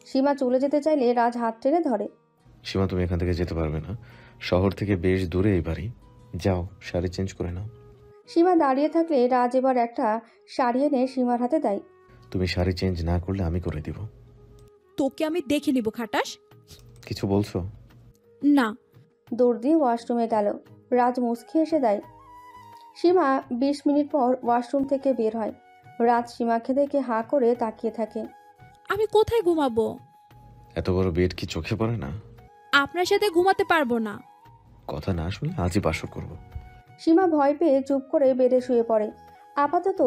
সীমা চলে যেতে চাইলে রাজ হাত টেনে ধরে। সীমা, তুমি এখান থেকে যেতে পারবে না। শহর থেকে বেশ দূরে এই বাড়ি। যাও, শাড়ি চেঞ্জ করে নাও। সীমা দাঁড়িয়ে থাকলে রাজ এবার একটা শাড়ি এনে সীমার হাতে দেয়। তুমি শাড়ি চেঞ্জ না করলে আমি করে দিব। তোকে আমি দেখে নিব খাটাস। কিছু বলছো? না। দৌড় দিয়ে ওয়াশরুমে গেল। রাজ মুচকি এসে দেয়। সীমা 20 মিনিট পর ওয়াশরুম থেকে বের হয়। রাজ সীমাকে দেখে হাঁ করে তাকিয়ে থাকে। আমি কোথায় ঘুমাবো? এত বড় বেড কি চোখে পড়ে না? আপনার সাথে ঘুমাতে পারবো না। কথা না শুনলে আজই বাসর করব। সীমা ভয় পেয়ে চুপ করে বেডে শুয়ে পড়ে। আপাতত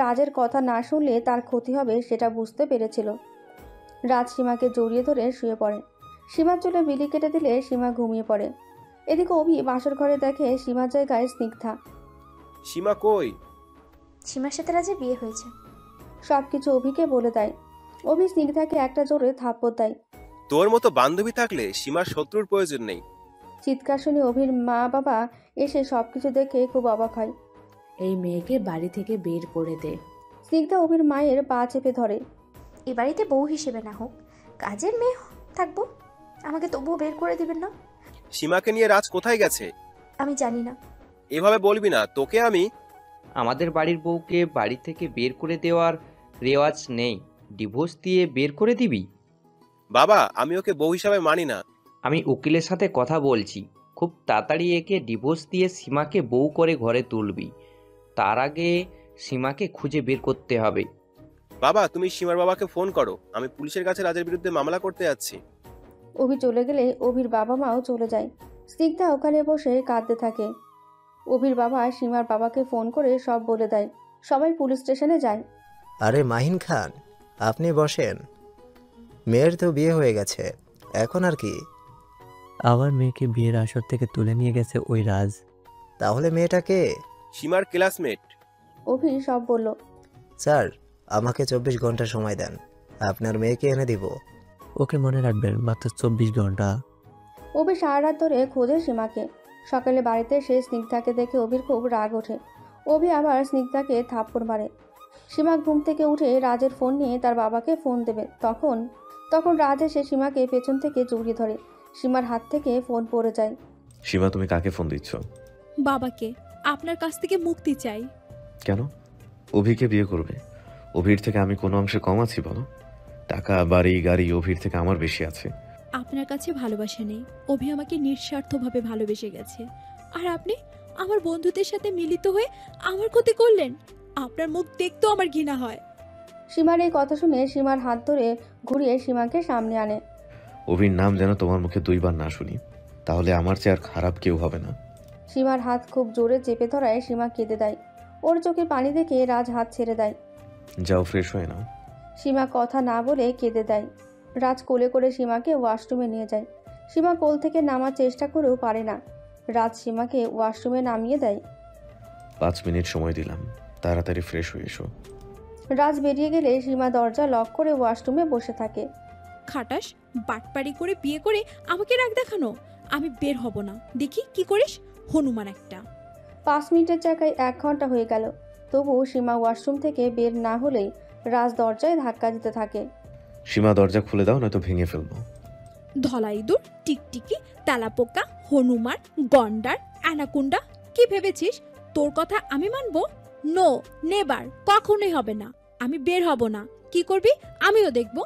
রাজের কথা না শুনলে তার ক্ষতি হবে সেটা বুঝতে পেরেছিল। রাজ সীমাকে জড়িয়ে ধরে শুয়ে পড়ে। সীমার চুলে বিলি কেটে দিলে সীমা ঘুমিয়ে পড়ে। এদিকে অভি বাসর ঘরে দেখে সীমার জায়গায় স্নিগ্ধা। সীমা কই? সীমার সাথে রাজের বিয়ে হয়েছে। সবকিছু অভিকে বলে দেয়। অভি স্নিগ্ধাকে একটা জোরে থাপ্পড় দেয়। তোর মতো বান্ধবী থাকলে সীমার শত্রুর প্রয়োজন নেই। চিৎকার শুনে অভির মা বাবা এসে সবকিছু দেখে খুব অবাক হয়। এই মেয়েকে বাড়ি থেকে বের করে দে। স্নিগ্ধা অভির মায়ের পা চেপে ধরে। এ বাড়িতে বউ হিসেবে না হোক, কাজের মেয়ে থাকবো, আমাকে তবুও বের করে দিবেন না। সীমাকে নিয়ে রাজ কোথায় গেছে? আমি জানি না। এভাবে বলবি না, তোকে আমি। আমাদের বাড়ির বউকে বাড়ি থেকে বের করে দেওয়ার রেওয়াজ নেই। ডিভোর্স দিয়ে বের করে দিবি? বাবা, আমি ওকে বউ হিসাবে মানি না। আমি উকিলের সাথে কথা বলছি, খুব তাড়াতাড়ি একে ডিভোর্স দিয়ে সীমাকে বউ করে ঘরে তুলবি। তার আগে সীমাকে খুঁজে বের করতে হবে। বাবা, তুমি সীমার বাবাকে ফোন করো, আমি পুলিশের কাছে রাজের বিরুদ্ধে মামলা করতে যাচ্ছি। অভি চলে গেলে অভির বাবা মাও চলে যায়। স্নিগ্ধা ওখানে বসে কাঁদতে থাকে। অভির বাবা সীমার বাবাকে ফোন করে সব বলে দেয়। সবাই পুলিশ স্টেশনে যায়। আরে মাহিন খান, আপনি বসেন। মেয়ের তো বিয়ে হয়ে গেছে, এখন আর কি? আমার মেয়েকে বিয়ের আসর থেকে তুলে নিয়ে গেছে ওই রাজ। তাহলে মেয়েটা কে? সীমার ক্লাসমেট। অভি সব বলল। স্যার, আমাকে 24 ঘন্টা সময় দেন, আপনার মেয়েকে এনে দিব। ওকে মনে রাখবেন, মাত্র 24 ঘন্টা। অভি সারা রাত ধরে খোঁজে সীমাকে। সকালে বাড়িতে এসে স্নিগ্ধাকে দেখে অভির খুব রাগ ওঠে। অভি আবার স্নিগ্ধাকে থাপ্পড় মারে। সীমা ঘুম থেকে উঠে রাজের ফোন নিয়ে তার বাবাকে ফোন দেবে। তখন রাজ এসে সীমাকে পেছন থেকে জড়িয়ে ধরে। সীমার হাত থেকে ফোন পড়ে যায়। সীমা, তুমি কাকে ফোন দিচ্ছ? বাবাকে। আপনার কাছ থেকে মুক্তি চাই। কেন? অভিকে বিয়ে করবে? অভির থেকে আমি কোনো অংশে কম আছি বলো? টাকা, বাড়ি, গাড়ি অভির থেকে আমার বেশি আছে। আপনার কাছে ভালোবাসা নেই। অভি আমাকে নিঃস্বার্থভাবে ভালোবেসে গেছে, আর আপনি আমার বন্ধুদের সাথে মিলিত হয়ে আমার ক্ষতি করলেন। আপনার মুখ দেখতেও আমার ঘৃণা হয়। সীমার এই কথা শুনে সীমার হাত ধরে ঘুরিয়ে সীমাকে সামনে আনে। অভির নাম যেন তোমার মুখে 2 বার না শুনি, তাহলে আমার চেয়ে আর খারাপ কেউ হবে না। সীমার হাত খুব জোরে চেপে ধরায় সীমা কেঁদে দেয়। ওর চোখে পানি দেখে রাজ হাত ছেড়ে দেয়। যাও ফ্রেশ হয়ে নাও। সীমা কথা না বলে কেঁদে দেয়। রাজ কোলে করে সীমাকে ওয়াশরুমে নিয়ে যায়। সীমা কোল থেকে নামার চেষ্টা করেও পারে না। রাজ সীমাকে ওয়াশরুমে নামিয়ে দেয়। 5 মিনিট সময় দিলাম, তাড়াতাড়ি ফ্রেশ হয়ে এসো। রাজ বেরিয়ে গেলে সীমা দরজা লক করে ওয়াশরুমে বসে থাকে। খাটাস, বাটপাড়ি করে বিয়ে করে আমাকে রাগ দেখানো। আমি বের হব না, দেখি কি করিস, হনুমান একটা। 5 মিনিটের জায়গায় 1 ঘন্টা হয়ে গেল, তবুও সীমা ওয়াশরুম থেকে বের না হলেই রাজ দরজায় ধাক্কা দিতে থাকে। সীমা দরজা খুলে দাও, নয়তো ভেঙে ফেলবো। ধলা ইঁদুর, টিকটিকি, তেলাপোকা, হনুমান, গন্ডার, অ্যানাকুন্ডা, কি ভেবেছিস তোর কথা আমি মানবো? নো, নেবার, কখনোই হবে না। আমি বের হব না, কি করবি আমিও দেখব।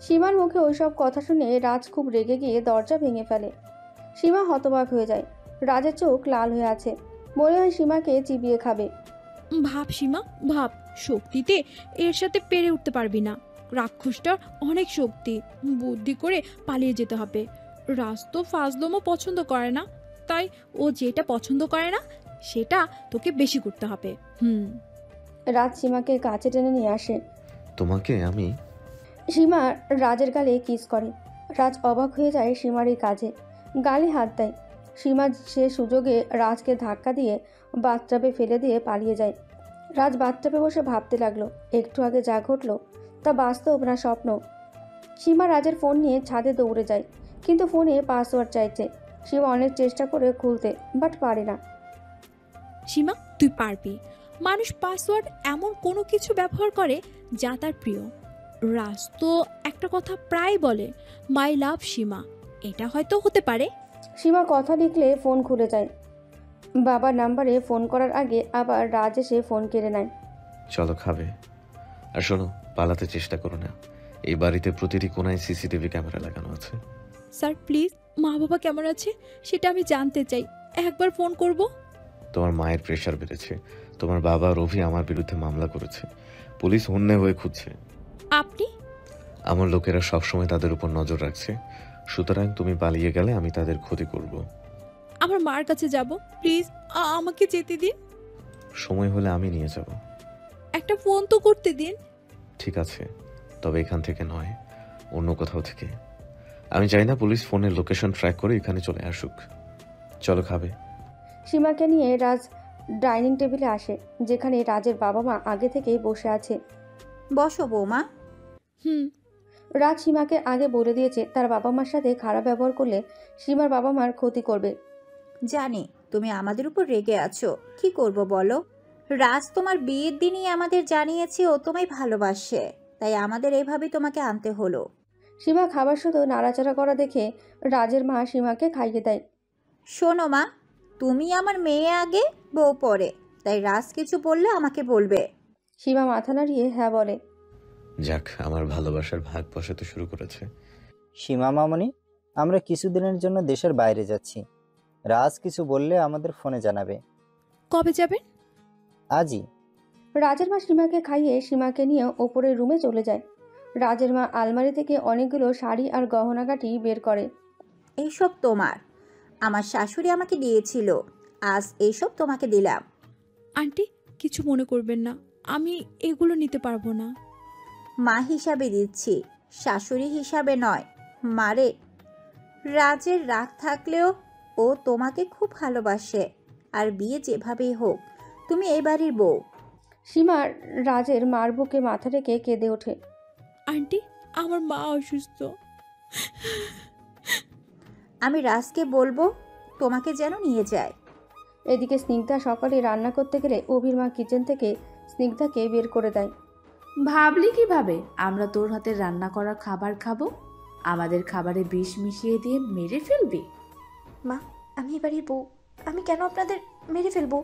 সীমার মুখে ওইসব কথা শুনে রাজ খুব রেগে গিয়ে দরজা ভেঙে ফেলে। সীমা হতবাক হয়ে যায়। রাজের চোখ লাল হয়ে আছে, মনে হয় সীমাকে চিবিয়ে খাবে। ভাব সীমা, ভাব, শক্তিতে এর সাথে পেরে উঠতে পারবি না। রাক্ষসটার অনেক শক্তি, বুদ্ধি করে পালিয়ে যেতে হবে। রাজ তো ফাজলমও পছন্দ করে না, তাই ও যেটা পছন্দ করে না সেটা তোকে বেশি করতে হবে। রাজ সীমাকে কাছে টেনে নিয়ে আসে। তোমাকে আমি। সীমা রাজের গালে কিস করে। রাজ অবাক হয়ে যায় সীমার এই কাজে, গালে হাত দেয়। সীমা সে সুযোগে রাজকে ধাক্কা দিয়ে বাথটাবে ফেলে দিয়ে পালিয়ে যায়। রাজ বাথটাবে বসে ভাবতে লাগলো, একটু আগে যা ঘটলো তা বাস্তব না স্বপ্ন। সীমা রাজের ফোন নিয়ে ছাদে দৌড়ে যায়, কিন্তু ফোনে পাসওয়ার্ড চাইছে। সীমা অনেক চেষ্টা করে খুলতে, বাট পারে না। সীমা, তুই পারবি। মানুষ পাসওয়ার্ড এমন কোনো কিছু ব্যবহার করে যা তার প্রিয়। রাজ তো একটা কথা প্রায় বলে, মাই লাভ সীমা। এটা হয়তো হতে পারে। সীমা কথা লিখলে ফোন খুলে যায়। বাবার নাম্বারে ফোন করার আগে আবার রাজ এসে ফোন কেড়ে নেয়। চলো খাবে। আর শোনো, পালাতে চেষ্টা করো না। এই বাড়িতে প্রতিটি কোনায় সিসিটিভি ক্যামেরা লাগানো আছে। স্যার প্লিজ, মা বাবা কেমন আছে সেটা আমি জানতে চাই, একবার ফোন করব। তোমার মায়ের প্রেশার বেড়েছে। তোমার বাবা রবি আমার বিরুদ্ধে মামলা করেছে, পুলিশ হন্যে হয়ে খুঁজছে। আপনি? আমার লোকেরা সবসময় তাদের উপর নজর রাখছে, সুতরাং তুমি পালিয়ে গেলে আমি তাদের ক্ষতি করব। আমার মার কাছে যাব, প্লিজ আমাকে যেতে দিন। সময় হলে আমি নিয়ে যাব। একটা ফোন তো করতে দিন। ঠিক আছে, তবে এখান থেকে নয়, অন্য কোথাও থেকে। আমি চাই না পুলিশ ফোনের লোকেশন ট্র্যাক করে এখানে চলে আসুক। চলো খাবে। সীমাকে নিয়ে রাজ ডাইনিং টেবিলে আসে, যেখানে রাজের বাবা মা আগে থেকেই বসে আছে। বসো বৌমা। রাজ সীমাকে আগে বলে দিয়েছে তার বাবা মার সাথে খারাপ ব্যবহার করলে সীমার বাবা মার ক্ষতি করবে। জানি তুমি আমাদের উপর রেগে আছো, কি করব বলো। রাজ তোমার বিয়ের দিনই আমাদের জানিয়েছে ও তোমায় ভালোবাসে, তাই আমাদের এইভাবেই তোমাকে আনতে হলো। সীমা খাবার শুধু নাড়াচাড়া করা দেখে রাজের মা সীমাকে খাইয়ে দেয়। শোনো মা, তুমি আমার মেয়ে আগে, বউ পরে, তাই রাজ কিছু বললে আমাকে বলবে। সীমা মাথা নাড়িয়ে হ্যাঁ বলে। যাক, আমার ভালোবাসার ভাগ বসাতে শুরু করেছে। সীমা মামনি, আমরা কিছুদিনের জন্য দেশের বাইরে যাচ্ছি। রাজ কিছু বললে আমাদের ফোনে জানাবে। কবে যাবেন? আজই। রাজের মা সীমাকে খাইয়ে সীমাকে নিয়ে ওপরের রুমে চলে যায়। রাজের মা আলমারি থেকে অনেকগুলো শাড়ি আর গহনাগাটি বের করে। এইসব তোমার, আমার শাশুড়ি আমাকে দিয়েছিল, আজ এইসব তোমাকে দিলাম। আন্টি কিছু মনে করবেন না, আমি এগুলো নিতে পারবো না। মা হিসাবে দিচ্ছি, শাশুড়ি হিসাবে নয়। মারে, রাজের রাগ থাকলেও ও তোমাকে খুব ভালোবাসে, আর বিয়ে যেভাবেই হোক তুমি এই বাড়ির বউ। সীমা রাজের মার বুকে মাথা রেখে কেঁদে ওঠে। আন্টি, আমার মা অসুস্থ। আমি রাজকে বলবো তোমাকে যেন নিয়ে যায়। এদিকে স্নিগ্ধা সকালে রান্না করতে গেলে অভির মা কিচেন থেকে স্নিগ্ধাকে বের করে দেয়। ভাবলি কিভাবে আমরা তোর হাতে রান্না করা খাবার খাবো? আমাদের খাবারে বিষ মিশিয়ে দিয়ে মেরে ফেলবি? মা, আমি এবারের বউ, আমি কেন আপনাদের মেরে ফেলবো?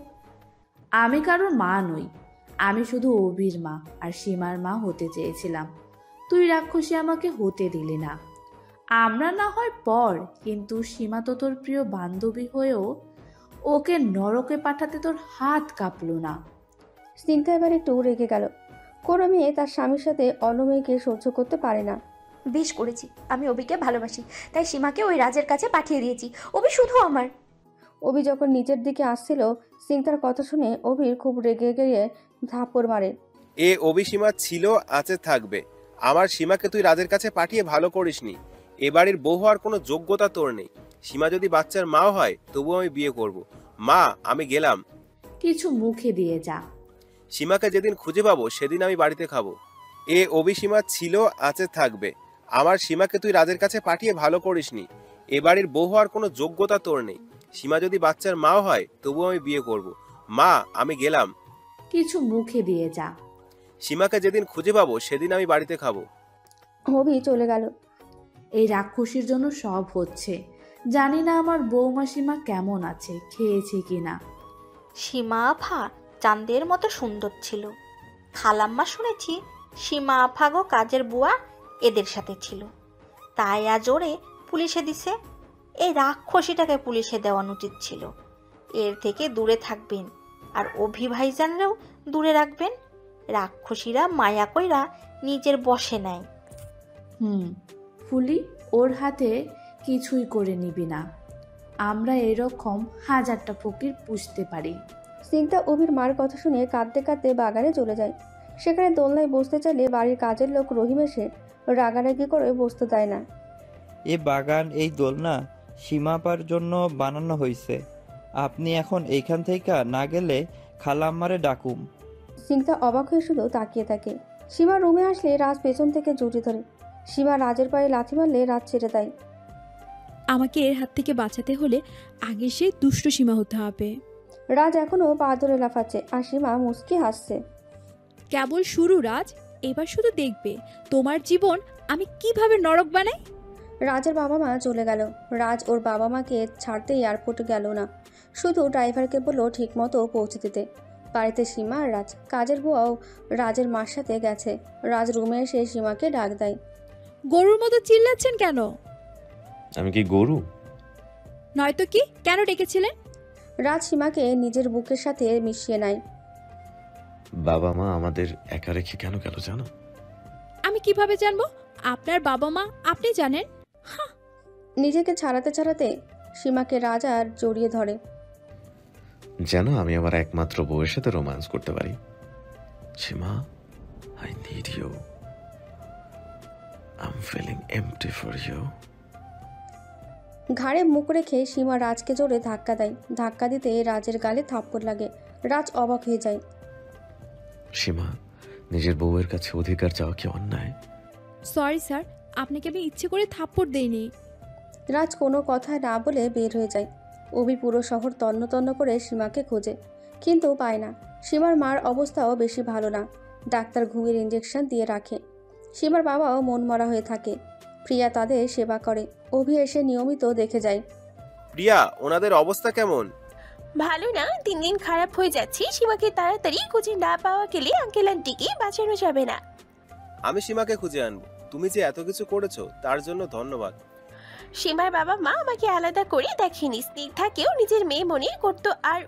আমি কারোর মা নই, আমি শুধু অভির মা আর সীমার মা হতে চেয়েছিলাম। তুই রাক্ষসী আমাকে হতে দিলি না। আমরা না হয় পর, কিন্তু সীমা তো তোর প্রিয় বান্ধবী হয়েও ওকে নরকে পাঠাতে তোর হাত কাঁপলো না। স্নিগ্ধা এবার একটু রেগে গেল। কোনো মেয়ে তার স্বামীর সাথে অন্য মেয়েকে সহ্য করতে পারে না। বেশ করেছি, আমি অভিকে ভালোবাসি, তাই সীমাকে ওই রাজের কাছে পাঠিয়ে দিয়েছি। অভি শুধু আমার। অভি যখন নিচের দিকে আসছিল স্নিগ্ধার কথা শুনে অভির খুব রেগে গিয়ে থাপ্পড় মারে। এ অভিসীমা ছিল, আছে, থাকবে। আমার সীমাকে তুই রাজের কাছে পাঠিয়ে ভালো করিসনি। এ বাড়ির বউ হওয়ার কোনো যোগ্যতা তোর নেই। সীমা যদি বাচ্চার মাও হয় তবুও আমি বিয়ে করব। মা, আমি গেলাম। কিছু মুখে দিয়ে যা। সীমাকে যেদিন খুঁজে পাবো সেদিন আমি বাড়িতে খাবো। এ অভিসীমা ছিল, আছে, থাকবে। আমার সীমাকে তুই রাজের কাছে পাঠিয়ে ভালো করিসনি। এ বাড়ির বউ হওয়ার কোনো যোগ্যতা তোর নেই। সীমা যদি বাচ্চার মাও হয় তবুও আমি বিয়ে করব। মা, আমি গেলাম। কিছু মুখে দিয়ে যা। সীমাকে যেদিন খুঁজে পাবো সেদিন আমি বাড়িতে খাবো। অভি চলে গেল। এই রাক্ষসীর জন্য সব হচ্ছে। জানি না আমার বৌমা সীমা কেমন আছে, খেয়েছে কিনা। সীমা আফা চাঁদের মতো সুন্দর ছিল। খালাম্মা শুনেছি সীমা আফাগো কাজের বুয়া এদের সাথে ছিল, তাই আজ ওরে পুলিশে দিছে। এই রাক্ষসীটাকে পুলিশে দেওয়ানো উচিত ছিল। এর থেকে দূরে থাকবেন, আর অভি ভাইজানরাও দূরে রাখবেন। রাক্ষসীরা মায়া কইরা নিজের বশে নেয়। ফুলি, ওর হাতে কিছুই করে নিবি না। আমরা এরকম হাজারটা ফকির পুষতে পারি। স্নিগ্ধা অভির মার কথা শুনে কাঁদতে কাঁদতে বাগানে চলে যায়। সেখানে দোলনায় বসতে চাইলে বাড়ির কাজের লোক রহিম এসে রাগারাগি করে বসতে দেয় না। এ বাগান, এই দোলনা সীমাপার জন্য বানানো হয়েছে। আপনি এখন এইখান থেকে না গেলে খালাম্মারে ডাকুম। স্নিগ্ধা অবাক হয়ে শুধু তাকিয়ে থাকে। সীমা রুমে আসলে রাজ পেছন থেকে জড়িয়ে ধরে। সীমা রাজের পায়ে লাথি মারলে রাজ ছেড়ে দেয়। আমাকে এর হাত থেকে বাঁচাতে হলে আগে সে দুষ্ট সীমা হতে হবে। রাজ এখনো পা ধরে লাফাচ্ছে আর সীমা মুচকি হাসছে। কেবল শুরু রাজ, এবার শুধু দেখবে তোমার জীবন আমি কিভাবে নরক বানাই। রাজের বাবা মা চলে গেল। রাজ ওর বাবা মাকে ছাড়তে এয়ারপোর্টে গেল না, শুধু ড্রাইভারকে বলল ঠিক মতো পৌঁছে দিতে। বাড়িতে সীমা আর রাজ, কাজের বুয়াও রাজের মার সাথে গেছে। রাজ রুমে এসে সীমাকে ডাক দেয়। গরুর মতো চিল্লাচ্ছেন কেন? আমি কি গরু? নয়তো কি, কেন ডেকেছিলেন? রাজ সীমাকে নিজের বুকের সাথে মিশিয়ে নেয়। বাবা মা আমাদের একা রেখে কেন গেল জানো? আমি কিভাবে জানবো? আপনার বাবা মা আপনি জানেন। নিজেকে ছাড়াতে ছাড়াতে সীমাকে রাজ আর জড়িয়ে ধরে। যেন আমি আমার একমাত্র বউয়ের সাথে রোম্যান্স করতে পারি। Seema, I need you. I am feeling empty for you. ঘাড়ে মুখ রেখে সীমা রাজকে জোরে ধাক্কা দেয়। ধাক্কা দিতে রাজের গালে থাপ্পড় লাগে। রাজ অবাক হয়ে যায়। সীমা, নিজের বউয়ের কাছে অধিকার চাওয়া কি অন্যায়? সরি স্যার, আপনাকে আমি ইচ্ছে করে থাপ্পড় দেইনি। রাজ কোনো কথা না বলে বের হয়ে যায়। অভি পুরো শহর তন্ন তন্ন করে সীমাকে খোঁজে, কিন্তু পায় না। সীমার মার অবস্থাও বেশি ভালো না। ডাক্তার ঘুমের ইঞ্জেকশন দিয়ে রাখে। সীমার বাবাও মন মরা হয়ে থাকে। প্রিয়া তাদের সেবা করে। অভি এসে নিয়মিত দেখে যায়। প্রিয়া, ওনাদের অবস্থা কেমন? ভালো না, দিন দিন খারাপ হয়ে যাচ্ছে। সীমাকে তাড়াতাড়ি খুঁজে না পাওয়া গেলে আঙ্কেল আন্টিকে বাঁচানো যাবে না। আমি সীমাকে খুঁজে আনবো। তুমি যে এত কিছু করেছো তার জন্য ধন্যবাদ। সীমার বাবা মা আমাকে আলাদা করে দেখেনি। স্নিগ্ধাকেও নিজের মেয়ে মনে করতো। আর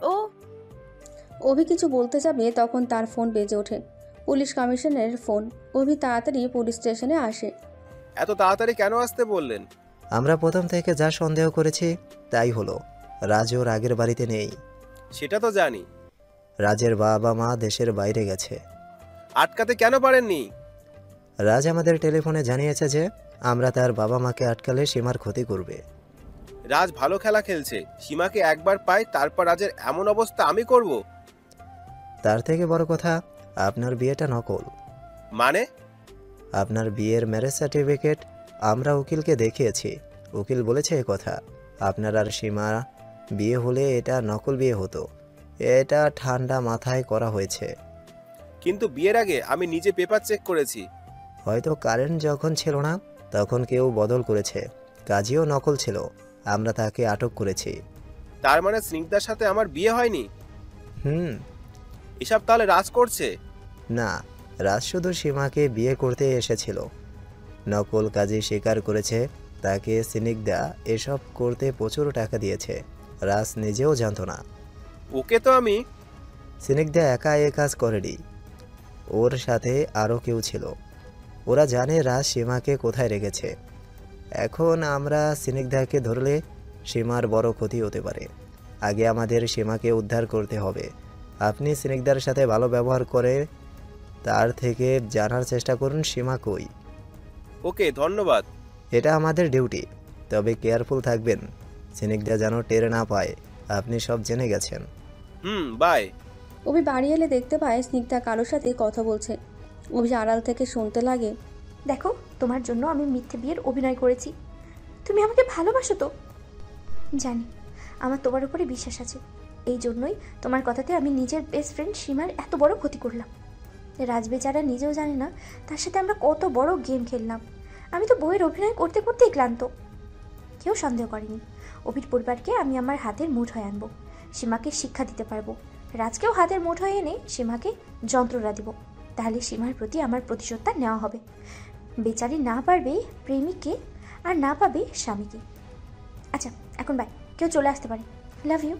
অভি কিছু বলতে যাবে তখন তার ফোন বেজে ওঠে। পুলিশ কমিশনারের ফোন। অভি তাড়াতাড়ি পুলিশ স্টেশনে আসে। এত তাড়াতাড়ি কেন আসতে বললেন? আমরা প্রথম থেকে যা সন্দেহ করেছি তাই হলো। রাজ ওর আগের বাড়িতে নেই। সেটা তো জানি। রাজের বাবা মা দেশের বাইরে গেছে। আটকাতে কেন পারেননি? রাজ আমাদের টেলিফোনে জানিয়েছে যে আমরা তার বাবা মাকে আটকালে সীমার ক্ষতি করবে। রাজ ভালো খেলা খেলছে। সীমাকে একবার পাই, তারপর রাজের এমন অবস্থা আমি করব? তার থেকে বড় কথা, আপনার বিয়েটা নকল। মানে? আপনার বিয়ের ম্যারেজ সার্টিফিকেট আমরা উকিলকে দেখিয়েছি। উকিল বলেছে এ কথা। আপনার আর সীমা বিয়ে হলে এটা নকল বিয়ে হতো। এটা ঠান্ডা মাথায় করা হয়েছে। কিন্তু বিয়ের আগে আমি নিজে পেপার চেক করেছি। হয়তো কারেন্ট যখন ছিল না তখন কেউ বদল করেছে। কাজীও নকল ছিল। আমরা তাকে আটক করেছি। তার মানে স্নিগ্ধার সাথে আমার বিয়ে হয়নি? এসব তাহলে রাজ করছে? না, রাজ শুধু সীমাকে বিয়ে করতে এসেছিল। নকল কাজী স্বীকার করেছে তাকে স্নিগ্ধা এসব করতে প্রচুর টাকা দিয়েছে। রাজ নিজেও জানতো না। ওকে তো আমি। স্নিগ্ধা একা এ কাজ করেনি, ওর সাথে আরও কেউ ছিল। ওরা জানে রাজ সীমাকে কোথায় রেখেছে। এখন আমরা স্নিগ্ধাকে ধরলে সীমার বড় ক্ষতি হতে পারে। আগে আমাদের সীমাকে উদ্ধার করতে হবে। আপনি স্নিগ্ধার সাথে ভালো ব্যবহার করে তার থেকে জানার চেষ্টা করুন সীমা কই। ওকে, ধন্যবাদ। এটা আমাদের ডিউটি, তবে কেয়ারফুল থাকবেন, স্নিগ্ধা যেন টের না পায় আপনি সব জেনে গেছেন। বাই। অভি বাড়ি এলে দেখতে পায় স্নিগ্ধা কারোর সাথে কথা বলছে। অভি আড়াল থেকে শুনতে লাগে, দেখো, তোমার জন্য আমি মিথ্যে বিয়ের অভিনয় করেছি। তুমি আমাকে ভালোবাসো তো? জানি, আমার তোমার উপরে বিশ্বাস আছে। এই জন্যই তোমার কথাতে আমি নিজের বেস্ট ফ্রেন্ড সীমার এত বড় ক্ষতি করলাম। রাজ বেচারা নিজেও জানে না তার সাথে আমরা কত বড় গেম খেললাম। আমি তো বইয়ের অভিনয় করতে করতেই ক্লান্ত। কেউ সন্দেহ করেনি অভির পরিবারকে আমি আমার হাতের মুঠোয় আনবো, সীমাকে শিক্ষা দিতে পারবো। রাজকেও হাতের মুঠোয় এনে সীমাকে যন্ত্রণা দিব। তাহলে সীমার প্রতি আমার প্রতিশোধটা নেওয়া হবে। বেচারি না পারবে প্রেমিককে, আর না পাবে স্বামীকে। আচ্ছা, এখন বাই, কেউ চলে আসতে পারে। Love you.